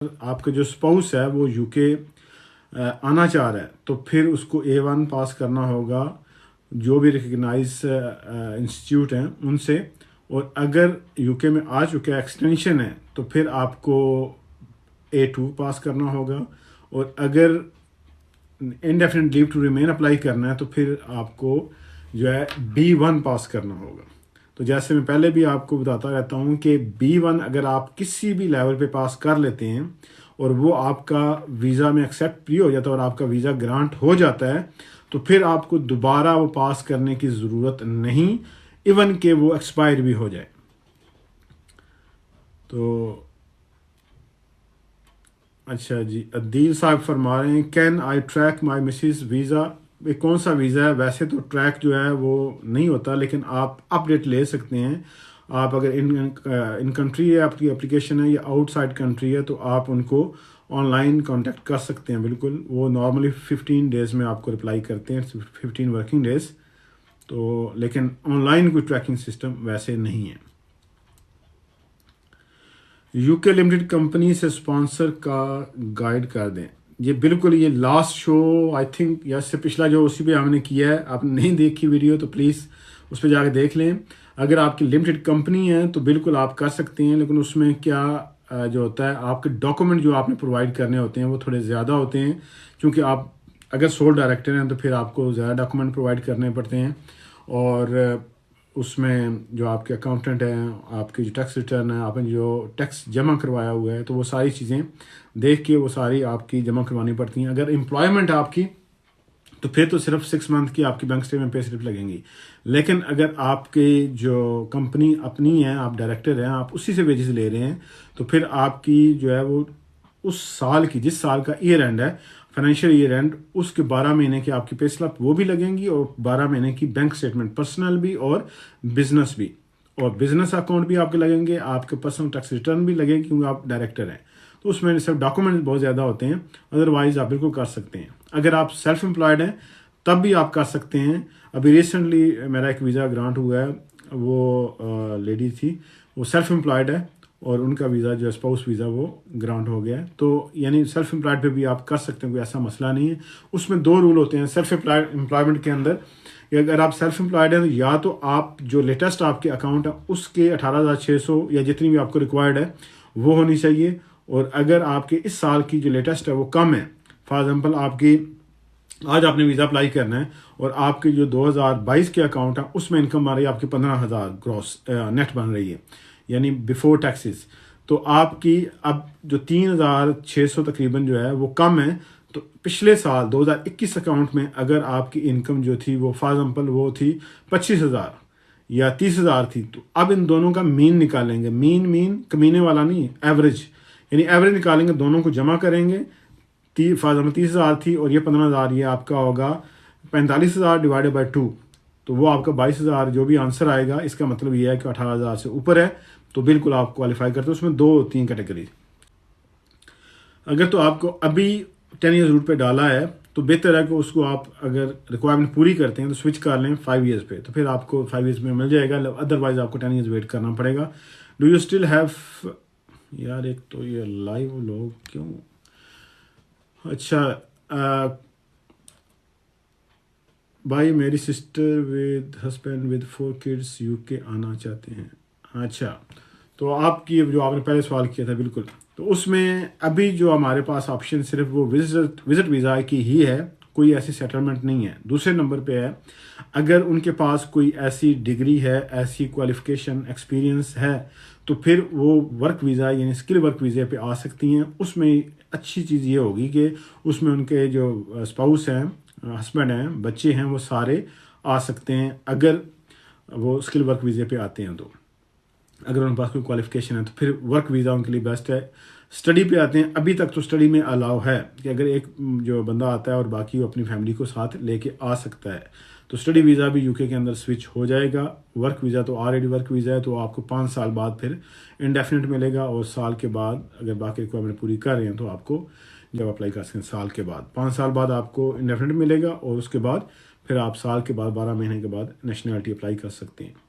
آپ کا جو اسپاؤس ہے وہ UK آنا چاہ رہا ہے تو پھر اس کو A1 پاس کرنا ہوگا جو بھی ریکگنائز انسٹیٹیوٹ ہیں ان سے، اور اگر UK میں آ چکا ایکسٹینشن ہے تو پھر آپ کو A2 پاس کرنا ہوگا، اور اگر indefinite leave to remain apply کرنا ہے تو پھر آپ کو جو ہے B1 پاس کرنا ہوگا۔ تو جیسے میں پہلے بھی آپ کو بتاتا رہتا ہوں کہ B1 اگر آپ کسی بھی لیول پہ پاس کر لیتے ہیں اور وہ آپ کا ویزا میں ایکسیپٹ بھی ہو جاتا ہے اور آپ کا ویزا گرانٹ ہو جاتا ہے تو پھر آپ کو دوبارہ وہ پاس کرنے کی ضرورت نہیں، ایون کہ وہ ایکسپائر بھی ہو جائے۔ تو اچھا جی، عدیل صاحب فرما رہے ہیں can I track my Mrs visa, یہ کون سا ویزا ہے؟ ویسے تو ٹریک جو ہے وہ نہیں ہوتا، لیکن آپ اپڈیٹ لے سکتے ہیں۔ آپ اگر ان کنٹری ہے آپ کی اپلیکیشن ہے یا آؤٹ سائڈ کنٹری ہے تو آپ ان کو آن لائن کانٹیکٹ کر سکتے ہیں، بالکل۔ وہ نارملی 15 ڈیز میں آپ کو رپلائی کرتے ہیں، 15 ورکنگ ڈیز تو، لیکن آن لائن کوئی ٹریکنگ سسٹم ویسے نہیں ہے۔ UK لمیٹڈ کمپنی سے اسپانسر کا گائیڈ کر دیں، یہ بالکل، یہ لاسٹ شو آئی تھنک یا اس سے پچھلا جو اسی پہ ہم نے کیا ہے، آپ نے نہیں دیکھی ویڈیو تو پلیز اس پہ جا کے دیکھ لیں۔ اگر آپ کی لمیٹڈ کمپنی ہے تو بالکل آپ کر سکتے ہیں، لیکن اس میں کیا جو ہوتا ہے آپ کے ڈاکومنٹ جو آپ نے پرووائڈ کرنے ہوتے ہیں وہ تھوڑے زیادہ ہوتے ہیں، کیونکہ آپ اگر سول ڈائریکٹر ہیں تو پھر آپ کو زیادہ ڈاکومنٹ پرووائڈ کرنے پڑتے ہیں، اور اس میں جو آپ کے اکاؤنٹنٹ ہیں، آپ کی جو ٹیکس ریٹرن ہے، آپ نے جو ٹیکس جمع کروایا ہوا ہے تو وہ ساری چیزیں دیکھ کے وہ ساری آپ کی جمع کروانی پڑتی ہیں۔ اگر امپلائمنٹ آپ کی تو پھر تو صرف 6 منتھ کی آپ کی بینک اسٹیٹمنٹ پے سلپ لگیں گی، لیکن اگر آپ کی جو کمپنی اپنی ہے، آپ ڈائریکٹر ہیں، آپ اسی سے ویجز لے رہے ہیں تو پھر آپ کی جو ہے وہ اس سال کی، جس سال کا ایئر اینڈ ہے، فائنینشیل ایئر اینڈ، اس کے 12 مہینے کی آپ کی پے سلپ وہ بھی لگیں گی، اور 12 مہینے کی بینک اسٹیٹمنٹ، پرسنل بھی اور بزنس بھی، اور بزنس اکاؤنٹ بھی آپ کے لگیں گے، آپ کے پرسنل ٹیکس ریٹرن بھی لگے گی کیونکہ آپ ڈائریکٹر ہیں، تو اس میں صرف ڈاکومنٹ بہت زیادہ ہوتے ہیں۔ ادروائز آپ بالکل کر سکتے ہیں۔ اگر آپ سیلف امپلائڈ ہیں تب بھی آپ کر سکتے ہیں۔ ابھی ریسنٹلی میرا ایک ویزا گرانٹ ہوا ہے، وہ لیڈی تھی، وہ سیلف امپلائڈ ہے اور ان کا ویزا جو ہے اسپاؤس ویزا وہ گرانٹ ہو گیا ہے، تو یعنی سیلف امپلائڈ پہ بھی آپ کر سکتے ہیں، کوئی ایسا مسئلہ نہیں ہے۔ اس میں 2 رول ہوتے ہیں سیلف امپلائمنٹ کے اندر، کہ اگر آپ سیلف امپلائڈ ہیں یا تو آپ جو لیٹسٹ آپ کے اکاؤنٹ ہے اس کے 18,600 یا جتنی بھی آپ کو ریکوائرڈ ہے وہ ہونی چاہیے، اور اگر آپ کے اس سال کی جو لیٹسٹ ہے وہ کم ہے، فار ایگزامپل آپ کی آج آپ نے ویزا اپلائی کرنا ہے اور آپ کی جو 2022 کے اکاؤنٹ ہے اس میں انکم آ رہی ہے آپ کی 15,000 گروس نیٹ بن رہی ہے، یعنی بیفور ٹیکسز، تو آپ کی اب جو 3,600 تقریباً جو ہے وہ کم ہے، تو پچھلے سال 2021 اکاؤنٹ میں اگر آپ کی انکم جو تھی وہ فار ایگزامپل وہ تھی 25,000 یا 30,000 تھی، تو اب ان دونوں کا مین نکالیں گے، مین کمینے والا نہیں، ایوریج، یعنی ایوریج نکالیں گے، دونوں کو جمع کریں گے، فار ایگزامپل 30,000 تھی اور یہ 15,000، یہ آپ کا ہوگا 45,000 ڈیوائڈیڈ بائی 2، تو وہ آپ کا 22,000 جو بھی آنسر آئے گا، اس کا مطلب یہ ہے کہ 18,000 سے اوپر ہے تو بالکل آپ کوالیفائی کرتے ہیں۔ اس میں 2-3 کیٹیگری، اگر تو آپ کو ابھی 10 ایئرز روٹ پہ ڈالا ہے تو بہتر ہے کہ اس کو آپ اگر ریکوائرمنٹ پوری کرتے ہیں تو سوئچ کر لیں 5 ایئرز پہ، تو پھر آپ کو 5 ایئرز میں مل جائے گا، ادروائز آپ کو 10 ایئرز ویٹ کرنا پڑے گا۔ ڈو یو اسٹل ہیو، یار ایک تو یہ لائیو لوگ کیوں، اچھا بھائی میری sister with husband with 4 kids UK آنا چاہتے ہیں۔ اچھا، تو آپ کی جو آپ نے پہلے سوال کیا تھا، بالکل، تو اس میں ابھی جو ہمارے پاس آپشن صرف وہ وزٹ ویزا کی ہی ہے، کوئی ایسی سیٹلمنٹ نہیں ہے۔ دوسرے نمبر پہ ہے اگر ان کے پاس کوئی ایسی ڈگری ہے، ایسی کوالیفیکیشن ایکسپیرینس ہے تو پھر وہ ورک ویزا یعنی اسکل ورک ویزا پہ آ سکتی ہیں۔ اس میں اچھی چیز یہ ہوگی کہ اس میں ان کے جو اسپاؤس ہیں، ہسبینڈ ہیں، بچے ہیں، وہ سارے آ سکتے ہیں اگر وہ اسکل ورک ویزے پہ آتے ہیں، تو اگر ان کے پاس کوئی کوالیفیکیشن ہے تو پھر ورک ویزا ان کے لیے بیسٹ ہے۔ اسٹڈی پہ آتے ہیں، ابھی تک تو اسٹڈی میں الاؤ ہے کہ اگر ایک جو بندہ آتا ہے اور باقی وہ اپنی فیملی کو ساتھ لے کے آ سکتا ہے، تو اسٹڈی ویزا بھی UK کے اندر سوئچ ہو جائے گا۔ ورک ویزا تو آلریڈی ورک ویزا ہے، تو آپ کو 5 سال بعد پھر انڈیفینٹ ملے گا، اور سال کے بعد اگر باقی ریکوائرمنٹ پوری کر رہے ہیں تو آپ کو جب اپلائی کر سکتے ہیں سال کے بعد، 5 سال بعد آپ کو انڈیفینٹ ملے گا، اور اس کے بعد پھر آپ سال کے بعد 12 مہینے کے بعد نیشنلٹی اپلائی کر سکتے ہیں۔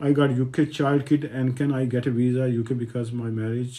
I got UK child kid and can I get a visa UK because my marriage?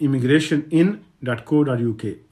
immigrationin.co.uk।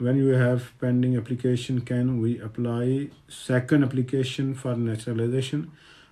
When you have pending application, can we apply second application for naturalization?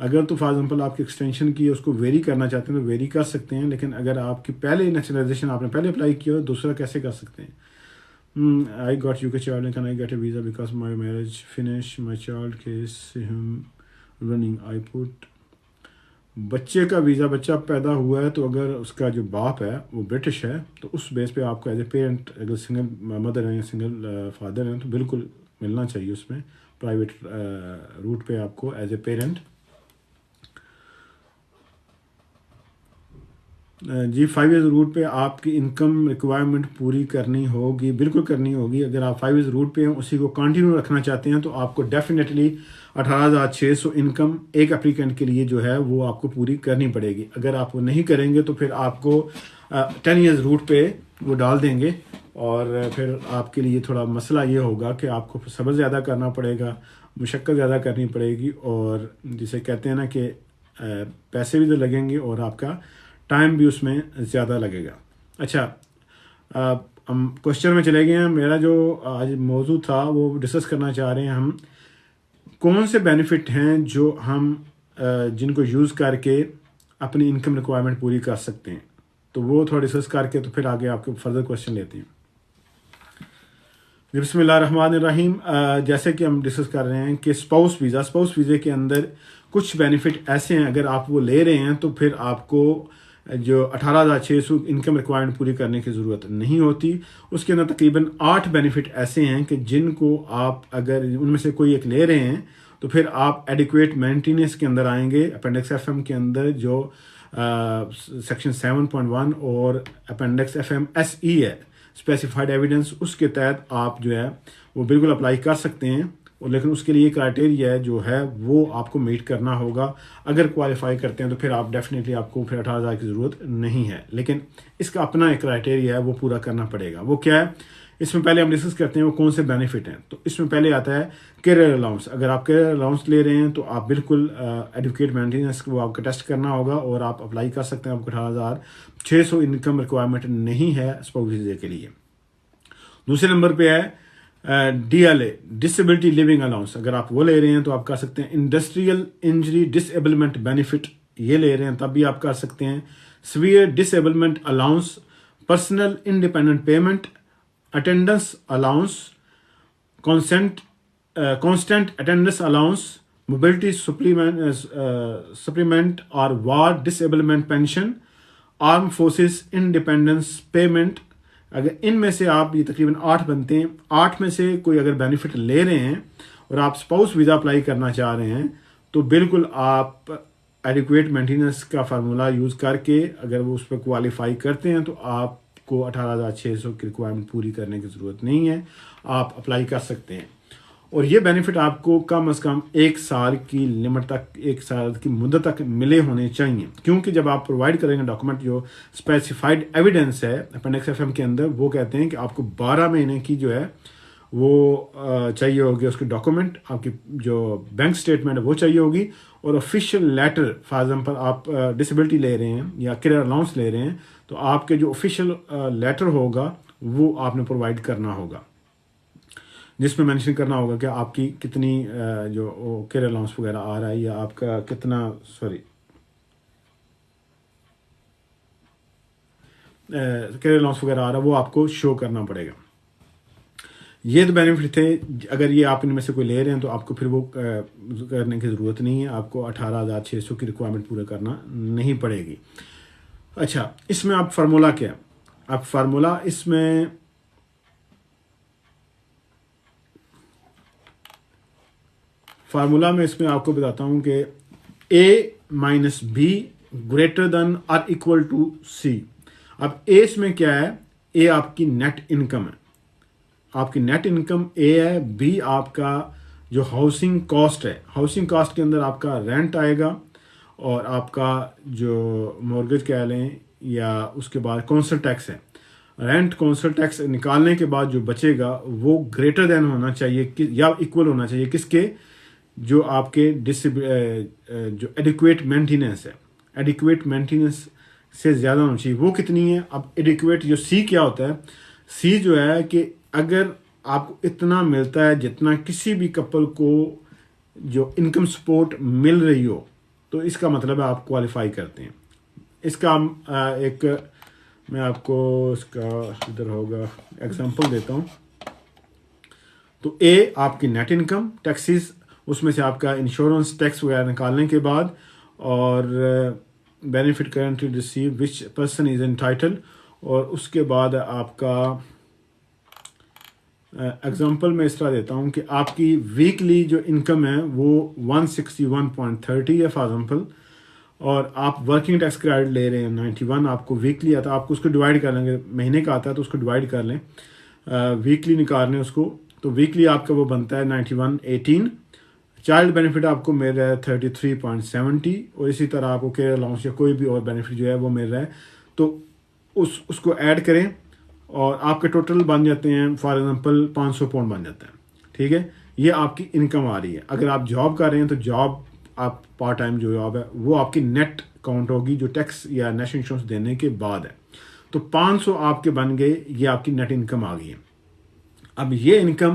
اگر تو فار ایگزامپل آپ کی extension کی اس کو very کرنا چاہتے ہیں تو ویری کر سکتے ہیں، لیکن اگر آپ کی پہلے نیشنلائزیشن آپ نے پہلے اپلائی کیا ہو دوسرا کیسے کر سکتے ہیں؟ I got U K child and can I get a visa because my marriage finish my child case ہم رننگ آئی پٹ بچے کا ویزا، بچہ پیدا ہوا ہے تو اگر اس کا جو باپ ہے وہ برٹش ہے تو اس بیس پہ آپ کو ایز اے پیرنٹ اگر سنگل مدر ہیں یا سنگل فادر ہیں تو بالکل ملنا چاہیے اس میں پرائیویٹ روٹ پہ آپ کو ایز اے پیرنٹ۔ جی 5 ایئرز روٹ پہ آپ کی انکم ریکوائرمنٹ پوری کرنی ہوگی، بالکل کرنی ہوگی۔ اگر آپ 5 ایئرز روٹ پہ ہیں اسی کو کنٹینیو رکھنا چاہتے ہیں تو آپ کو ڈیفینیٹلی 18,600 انکم ایک اپلیکینٹ کے لیے جو ہے وہ آپ کو پوری کرنی پڑے گی۔ اگر آپ وہ نہیں کریں گے تو پھر آپ کو 10 ایئرز روٹ پہ وہ ڈال دیں گے، اور پھر آپ کے لیے تھوڑا مسئلہ یہ ہوگا کہ آپ کو صبر زیادہ کرنا پڑے گا، مشقت زیادہ کرنی پڑے گی، اور جسے کہتے ہیں نا کہ پیسے بھی تو لگیں گے اور آپ کا ٹائم بھی اس میں زیادہ لگے گا۔ اچھا، ہم کوشچن میں چلے گئے ہیں۔ میرا جو آج موضوع تھا وہ ڈسکس کرنا چاہ رہے ہیں ہم کون سے بینیفٹ ہیں جو ہم جن کو یوز کر کے اپنی انکم ریکوائرمنٹ پوری کر سکتے ہیں، تو وہ تھوڑا ڈسکس کر کے تو پھر آگے آپ کے فردر کوشچن لیتے ہیں۔ بسم اللہ الرحمن الرحیم۔ جیسے کہ ہم ڈسکس کر رہے ہیں کہ اسپاؤس ویزے کے اندر کچھ بینیفٹ ایسے ہیں، اگر آپ وہ لے رہے ہیں تو پھر آپ کو جو 18,600 انکم ریکوائرمنٹ پوری کرنے کی ضرورت نہیں ہوتی۔ اس کے اندر تقریباً 8 بینیفٹ ایسے ہیں کہ جن کو آپ اگر ان میں سے کوئی ایک لے رہے ہیں تو پھر آپ ایڈیکویٹ مینٹیننس کے اندر آئیں گے۔ اپینڈکس ایف ایم کے اندر جو سیکشن 7.1 اور appendix F M S E ہے اسپیسیفائڈ ایویڈنس، اس کے تحت آپ جو ہے وہ بالکل اپلائی کر سکتے ہیں، لیکن اس کے لیے کرائٹیریا جو ہے وہ آپ کو میٹ کرنا ہوگا۔ اگر کوالیفائی کرتے ہیں تو پھر آپ ڈیفینیٹلی آپ کو پھر 18,000 کی ضرورت نہیں ہے، لیکن اس کا اپنا ایک کرائٹیریا ہے وہ پورا کرنا پڑے گا۔ وہ کیا ہے؟ اس میں پہلے ہم ڈسکس کرتے ہیں وہ کون سے بینیفٹ ہیں۔ تو اس میں پہلے آتا ہے کیریئر الاؤنس۔ اگر آپ کیریئر الاؤنس لے رہے ہیں تو آپ بالکل ایڈوکیٹ مینٹیننس وہ آپ کا ٹیسٹ کرنا ہوگا اور آپ اپلائی کر سکتے ہیں۔ آپ کو 18,600 انکم ریکوائرمنٹ نہیں ہے اسپاؤس ویزے کے لیے۔ دوسرے نمبر پہ ہے D L A, disability living allowance. اگر آپ وہ لے رہے ہیں تو آپ کر سکتے ہیں انڈسٹریل انجری ڈس ایبلمنٹ بینیفٹ، یہ لے رہے ہیں تب بھی آپ کر سکتے ہیں۔ Severe disablement allowance, personal independence payment, attendance allowance, constant attendance allowance, mobility supplement اور war disablement pension, armed forces independence payment. اگر ان میں سے آپ یہ تقریباً 8 بنتے ہیں، 8 میں سے کوئی اگر بینیفٹ لے رہے ہیں اور آپ اسپاؤس ویزا اپلائی کرنا چاہ رہے ہیں تو بالکل آپ ایڈیکویٹ مینٹیننس کا فارمولا یوز کر کے اگر وہ اس پہ کوالیفائی کرتے ہیں تو آپ کو 18,600 کی ریکوائرمنٹ پوری کرنے کی ضرورت نہیں ہے، آپ اپلائی کر سکتے ہیں۔ اور یہ بینیفٹ آپ کو کم از کم 1 سال کی لمٹ تک، 1 سال کی مدت تک ملے ہونے چاہیے، کیونکہ جب آپ پرووائڈ کریں گے ڈاکومنٹ جو اسپیسیفائڈ ایویڈنس ہے اپینڈکس ایف ایم کے اندر، وہ کہتے ہیں کہ آپ کو 12 مہینے کی جو ہے وہ چاہیے ہوگی اس کی ڈاکومنٹ، آپ کی جو بینک اسٹیٹمنٹ ہے وہ چاہیے ہوگی، اور آفیشیل لیٹر فار ایگزامپل آپ ڈسیبلٹی لے رہے ہیں یا کیریئر الاؤنس لے رہے ہیں تو آپ کے جو آفیشیل لیٹر ہوگا وہ آپ نے پرووائڈ کرنا ہوگا، جس میں مینشن کرنا ہوگا کہ آپ کی کتنی جو کیریئر الاؤنس وغیرہ آ رہا ہے یا آپ کا کتنا کیریئر الاؤنس وغیرہ آ رہا ہے وہ آپ کو شو کرنا پڑے گا۔ یہ تو بینیفٹ تھے۔ اگر یہ آپ ان میں سے کوئی لے رہے ہیں تو آپ کو پھر وہ کرنے کی ضرورت نہیں ہے، آپ کو 18,600 کی ریکوائرمنٹ پورا کرنا نہیں پڑے گی۔ اچھا، اس میں آپ فارمولا کیا؟ آپ فارمولا اس میں اس میں آپ کو بتاتا ہوں کہ A-B گریٹر دین اور اکول ٹو C۔ اب A اس میں کیا ہے؟ A آپ کی نیٹ انکم ہے، آپ کی نیٹ انکم A ہے۔ B آپ کا جو ہاؤسنگ کاسٹ ہے، ہاؤسنگ کاسٹ کے اندر آپ کا رینٹ آئے گا، اور آپ کا جو مورگیج کہہ لیں یا اس کے بعد کونسل ٹیکس ہے۔ رینٹ کونسل ٹیکس نکالنے کے بعد جو بچے گا وہ گریٹر دین ہونا چاہیے یا ایکول ہونا چاہیے کس کے؟ جو آپ کے جو ایڈیکویٹ مینٹیننس ہے، ایڈیکویٹ مینٹیننس سے زیادہ ہونا چاہیے۔ وہ کتنی ہے؟ اب ایڈیکویٹ جو C کیا ہوتا ہے؟ C جو ہے کہ اگر آپ کو اتنا ملتا ہے جتنا کسی بھی کپل کو جو انکم سپورٹ مل رہی ہو، تو اس کا مطلب ہے آپ کوالیفائی کرتے ہیں. اس کا ایک میں آپ کو اس کا ادھر ہوگا ایگزامپل دیتا ہوں. تو اے آپ کی نیٹ انکم ٹیکسیز، اس میں سے آپ کا انشورنس ٹیکس وغیرہ نکالنے کے بعد، اور benefit currently receive which person is entitled, اور اس کے بعد آپ کا ایگزامپل میں اس طرح دیتا ہوں کہ آپ کی ویکلی جو انکم ہے وہ 161.30 ہے فار ایگزامپل، اور آپ ورکنگ ٹیکس کریڈٹ لے رہے ہیں 91، آپ کو ویکلی آتا ہے، آپ کو اس کو ڈیوائڈ کر لیں گے، مہینے کا آتا ہے تو اس کو ڈیوائڈ کر لیں، ویکلی نکال لیں اس کو، تو ویکلی آپ کا وہ بنتا ہے 91.18. چائلڈ بینیفٹ آپ کو مل رہا ہے 33.70، اور اسی طرح آپ کو کیئر الاؤنس یا کوئی بھی اور بینیفٹ جو ہے وہ مل رہا ہے، تو اس کو ایڈ کریں اور آپ کے ٹوٹل بن جاتے ہیں فار ایگزامپل 500 پاؤنڈ بن جاتا ہے. ٹھیک ہے، یہ آپ کی انکم آ رہی ہے. اگر آپ جاب کر رہے ہیں تو جاب آپ پارٹ ٹائم جو جاب ہے وہ آپ کی نیٹ کاؤنٹ ہوگی جو ٹیکس یا نیشنل انشورنس دینے کے بعد ہے. تو 500 آپ کے بن گئے، یہ آپ کی نیٹ انکم آ گئی ہے. اب یہ انکم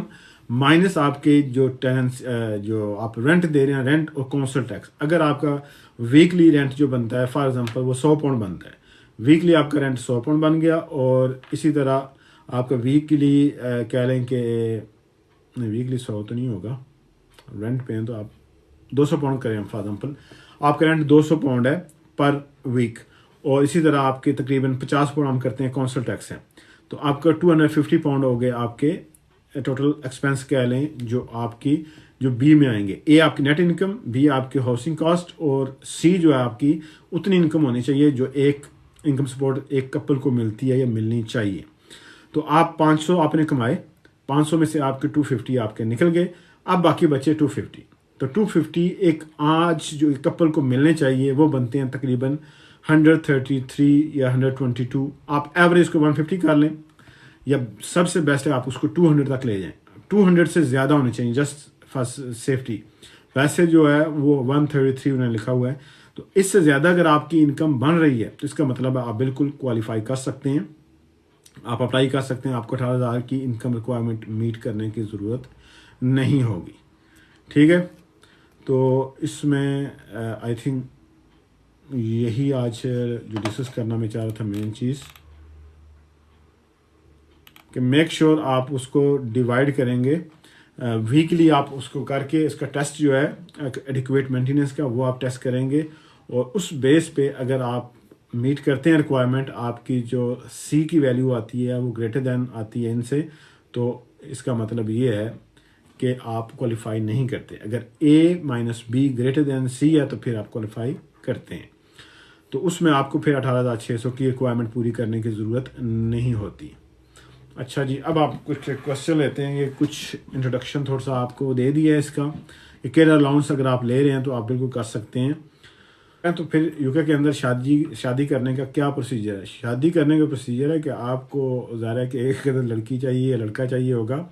مائنس آپ کے جو ٹیننس جو آپ رینٹ دے رہے ہیں، رینٹ اور کونسل ٹیکس. اگر آپ کا ویکلی رینٹ جو بنتا ہے فار ایگزامپل وہ 100 پاؤنڈ بنتا ہے، ویکلی آپ کا رینٹ 100 پاؤنڈ بن گیا، اور اسی طرح آپ کا ویکلی کہہ لیں کہ ویکلی 100 تو نہیں ہوگا، رینٹ پہ ہیں تو آپ 200 پاؤنڈ کریں فار ایگزامپل، آپ کا رینٹ 200 پاؤنڈ ہے پر ویک، اور اسی طرح آپ کے تقریباً 50 پاؤنڈ ہم کرتے ہیں کونسل ٹیکس ہیں، تو آپ کا 250 پاؤنڈ ہو گئے آپ کے ٹوٹل ایکسپینس کہہ لیں جو آپ کی جو بی میں آئیں گے. اے آپ کی نیٹ انکم، بی آپ کی ہاؤسنگ کاسٹ، اور سی جو ہے آپ کی اتنی انکم ہونی چاہیے جو ایک انکم سپورٹ ایک کپل کو ملتی ہے یا ملنی چاہیے. تو آپ 500 آپ نے کمائے، 500 میں سے آپ کے 250 آپ کے نکل گئے، اب باقی بچے 250. تو 250 ایک آج جو کپل کو ملنے چاہیے وہ بنتے ہیں تقریباً 133 یا 122. آپ ایوریج کو 150 کر لیں، یا سب سے بیسٹ ہے آپ اس کو 200 تک لے جائیں. 200 سے زیادہ ہونے چاہیے جسٹ فار سیفٹی. ویسے جو ہے وہ 133 انہوں نے لکھا ہوا ہے. تو اس سے زیادہ اگر آپ کی انکم بن رہی ہے تو اس کا مطلب ہے آپ بالکل کوالیفائی کر سکتے ہیں، آپ اپلائی کر سکتے ہیں، آپ کو 18,000 کی انکم ریکوائرمنٹ میٹ کرنے کی ضرورت نہیں ہوگی. ٹھیک ہے، تو اس میں آئی تھنک یہی آج جو ڈسکس کرنا میں چاہ رہا تھا مین چیز، کہ میک شور آپ اس کو ڈیوائڈ کریں گے ویکلی، آپ اس کو کر کے اس کا ٹیسٹ جو ہے ایڈیکویٹ مینٹیننس کا وہ آپ ٹیسٹ کریں گے، اور اس بیس پہ اگر آپ میٹ کرتے ہیں ریکوائرمنٹ، آپ کی جو سی کی ویلیو آتی ہے وہ گریٹر دین آتی ہے ان سے، تو اس کا مطلب یہ ہے کہ آپ کوالیفائی نہیں کرتے. اگر اے مائنس بی گریٹر دین سی ہے تو پھر آپ کوالیفائی کرتے ہیں. تو اس میں آپ کو پھر 18,600 کی ریکوائرمنٹ پوری کرنے کی ضرورت نہیں ہوتی. اچھا جی، اب آپ کچھ کوشچن لیتے ہیں. یہ کچھ انٹروڈکشن تھوڑا سا آپ کو دے دیا ہے اس کا، کہ کیئر الاؤنس اگر آپ لے رہے ہیں تو آپ بالکل کر سکتے ہیں. تو پھر یوکے کے اندر شادی کرنے کا کیا پروسیجر ہے؟ شادی کرنے کا پروسیجر ہے کہ آپ کو ظاہر ہے کہ ایک اگر لڑکی چاہیے یا لڑکا چاہیے ہوگا،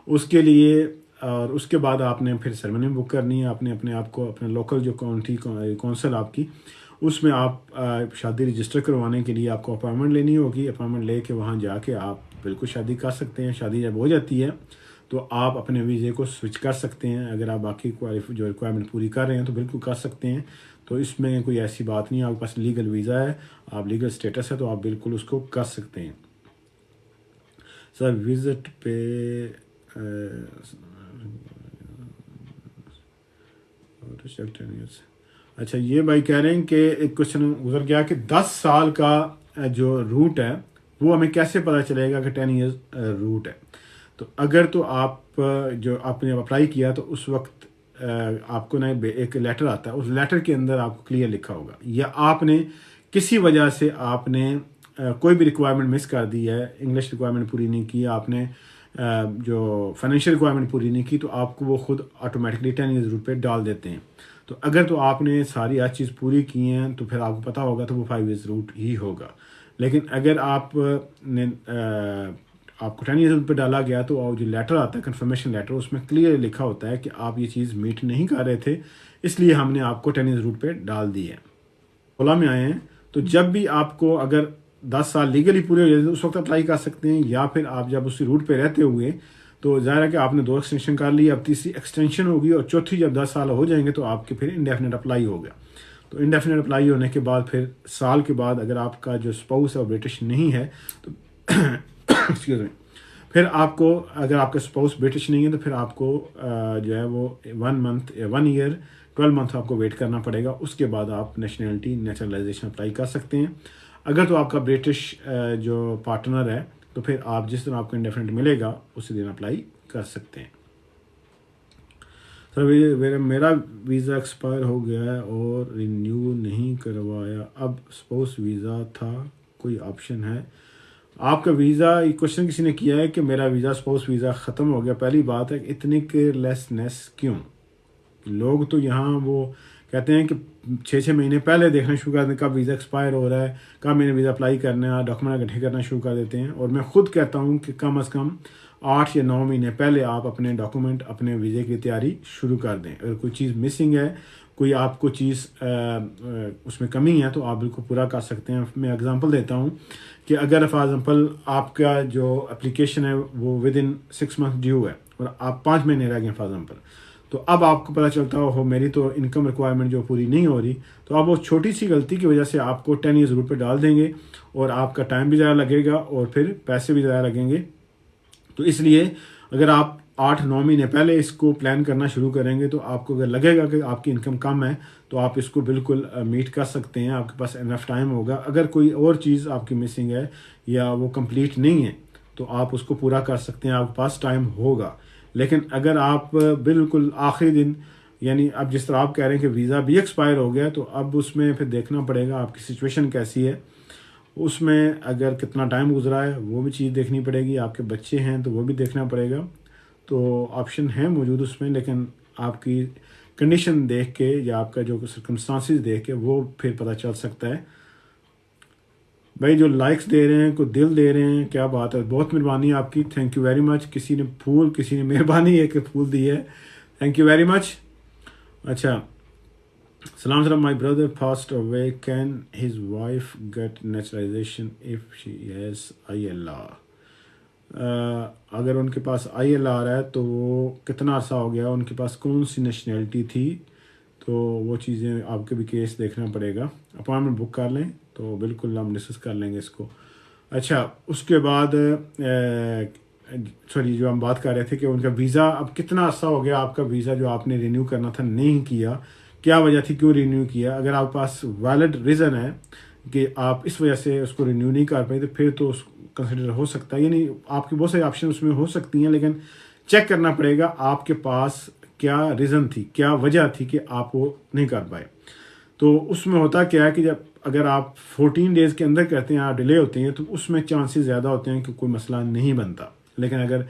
اس کے لیے، اور اس کے بعد آپ نے پھر سیرمنی بک کرنی ہے. آپ نے اپنے آپ کو اپنے لوکل جو کاؤنٹی کونسل آپ کی، اس میں آپ شادی رجسٹر کروانے کے لیے آپ کو اپائنٹمنٹ لینی ہوگی. اپائنٹمنٹ لے کے وہاں جا کے آپ بالکل شادی کر سکتے ہیں. شادی جب ہو جاتی ہے تو آپ اپنے ویزے کو سوئچ کر سکتے ہیں. اگر آپ باقی جو ریکوائرمنٹ پوری کر رہے ہیں تو بالکل کر سکتے ہیں. تو اس میں کوئی ایسی بات نہیں، آپ کے پاس لیگل ویزا ہے، آپ لیگل اسٹیٹس ہے، تو آپ بالکل اس کو کر سکتے ہیں. سر وزٹ پہ اچھا، یہ بھائی کہہ رہے ہیں کہ ایک کوشچن گزر گیا کہ 10 سال کا جو روٹ ہے وہ ہمیں کیسے پتہ چلے گا کہ 10 ایئرز روٹ ہے؟ تو اگر تو آپ جو آپ نے اپلائی کیا تو اس وقت آپ کو ایک لیٹر آتا ہے، اس لیٹر کے اندر آپ کو کلیئر لکھا ہوگا، یا آپ نے کسی وجہ سے آپ نے کوئی بھی ریکوائرمنٹ مس کر دی ہے، انگلش ریکوائرمنٹ پوری نہیں کی آپ نے، جو فائنینشیل ریکوائرمنٹ پوری نہیں کی، تو آپ کو وہ خود آٹومیٹکلی 10 ایئرز روٹ پہ ڈال دیتے ہیں. تو اگر تو آپ نے ساری ہر چیز پوری کی ہیں تو پھر آپ کو پتہ ہوگا تو وہ 5 ایئرز روٹ ہی ہوگا. لیکن اگر آپ نے آپ کو 10 ایئرز روٹ پہ ڈالا گیا تو جو لیٹر آتا ہے کنفرمیشن لیٹر، اس میں کلیئر لکھا ہوتا ہے کہ آپ یہ چیز میٹ نہیں کر رہے تھے، اس لیے ہم نے آپ کو 10 ایئرز روٹ پہ ڈال دی ہے. اولا میں آئے ہیں تو جب بھی آپ کو اگر 10 سال لیگلی پورے ہو جائے تو اس وقت اپلائی کر سکتے ہیں، یا پھر آپ جب اسی روٹ پہ رہتے ہوئے تو ظاہر ہے کہ آپ نے 2 ایکسٹینشن کر لی، اب تیسری ایکسٹینشن ہوگی اور چوتھی جب 10 سال ہو جائیں گے تو آپ کے پھر انڈیفینٹ اپلائی ہو گیا. تو انڈیفینٹ اپلائی ہونے کے بعد پھر سال کے بعد اگر آپ کا جو اسپاؤس ہے وہ برٹش نہیں ہے تو ایکسکیوز می، پھر آپ کو اگر آپ کا اسپاؤس برٹش نہیں ہے تو پھر آپ کو جو ہے وہ 1 ایئر 12 منتھ آپ کو ویٹ کرنا پڑے گا. اس کے بعد آپ نیشنلٹی نیچرلائزیشن اپلائی کر سکتے ہیں. اگر تو آپ کا برٹش جو پارٹنر ہے تو پھر آپ جس دن آپ کو انڈیفینٹ ملے گا اسی دن اپلائی کر سکتے ہیں. سر میرا ویزا ایکسپائر ہو گیا ہے اور رینیو نہیں کروایا، اب اسپاؤس ویزا تھا، کوئی آپشن ہے؟ آپ کا ویزا، یہ کوشچن کسی نے کیا ہے کہ میرا ویزا اسپاؤس ویزا ختم ہو گیا. پہلی بات ہے کہ اتنی کیئرلیسنس کیوں؟ لوگ تو یہاں وہ کہتے ہیں کہ 6 مہینے پہلے دیکھنا شروع کر دیں کب ویزا ایکسپائر ہو رہا ہے، کب میں نے ویزا اپلائی کرنا ہے، ڈاکومنٹ اکٹھے کرنا شروع کر دیتے ہیں. اور میں خود کہتا ہوں کہ کم از کم 8 یا 9 مہینے پہلے آپ اپنے ڈاکومنٹ، اپنے ویزے کی تیاری شروع کر دیں. اگر کوئی چیز مسنگ ہے، کوئی آپ کو چیز اس میں کمی ہے تو آپ بالکل پورا کر سکتے ہیں. میں اگزامپل دیتا ہوں کہ اگر فار ایگزامپل آپ کا جو اپلیکیشن ہے وہ ود ان 6 منتھ ڈیو ہے اور آپ 5 مہینے رہ گئے فار ایگزامپل، تو اب آپ کو پتہ چلتا ہو میری تو انکم ریکوائرمنٹ جو پوری نہیں ہو رہی، تو آپ وہ چھوٹی سی غلطی کی وجہ سے آپ کو 10 ایئرز روٹ پہ ڈال دیں گے اور آپ کا ٹائم بھی زیادہ لگے گا اور پھر پیسے بھی زیادہ لگیں گے. تو اس لیے اگر آپ 8-9 مہینے پہلے اس کو پلان کرنا شروع کریں گے تو آپ کو اگر لگے گا کہ آپ کی انکم کم ہے تو آپ اس کو بالکل میٹ کر سکتے ہیں، آپ کے پاس انف ٹائم ہوگا. اگر کوئی اور چیز آپ کی مسنگ ہے یا وہ کمپلیٹ نہیں ہے تو آپ اس کو پورا کر سکتے ہیں، آپ کے پاس ٹائم ہوگا. لیکن اگر آپ بالکل آخری دن، یعنی اب جس طرح آپ کہہ رہے ہیں کہ ویزا بھی ایکسپائر ہو گیا، تو اب اس میں پھر دیکھنا پڑے گا آپ کی سچویشن کیسی ہے، اس میں اگر کتنا ٹائم گزرا ہے وہ بھی چیز دیکھنی پڑے گی، آپ کے بچے ہیں تو وہ بھی دیکھنا پڑے گا. تو آپشن ہیں موجود اس میں، لیکن آپ کی کنڈیشن دیکھ کے یا آپ کا جو سرکمسٹانسز دیکھ کے وہ پھر پتہ چل سکتا ہے. بھائی جو لائکس دے رہے ہیں، کوئی دل دے رہے ہیں، کیا بات ہے، بہت مہربانی آپ کی، تھینک یو ویری مچ. کسی نے پھول، کسی نے مہربانی ہے کہ پھول دی ہے، تھینک یو ویری مچ. اچھا، سلام my brother passed away, can his wife get naturalisation if she has ILR؟ اگر ان کے پاس ILR ہے تو وہ کتنا عرصہ ہو گیا، ان کے پاس کون سی نیشنلٹی تھی، تو وہ چیزیں آپ کے بھی کیس دیکھنا پڑے گا. اپوائنٹمنٹ بک کر لیں تو بالکل ہم ڈسکس کر لیں گے اس کو. اچھا، اس کے بعد سوری جو ہم بات کر رہے تھے کہ ان کا ویزا اب کتنا عرصہ ہو گیا، آپ کا ویزا جو آپ نے رینیو کرنا تھا نہیں کیا، کیا وجہ تھی، کیوں رینیو کیا؟ اگر آپ کے پاس ویلڈ ریزن ہے کہ آپ اس وجہ سے اس کو رینیو نہیں کر پائے تو پھر تو اس کنسیڈر ہو سکتا ہے. یعنی آپ کی بہت ساری آپشن اس میں ہو سکتی ہیں، لیکن چیک کرنا پڑے گا آپ کے پاس کیا ریزن تھی، کیا وجہ تھی کہ آپ وہ نہیں کر پائے. تو اس میں ہوتا کیا ہے کہ جب اگر آپ 14 ڈیز کے اندر کرتے ہیں، آپ ڈیلے ہوتے ہیں، تو اس میں چانسز زیادہ ہوتے ہیں کہ کوئی مسئلہ نہیں بنتا. لیکن اگر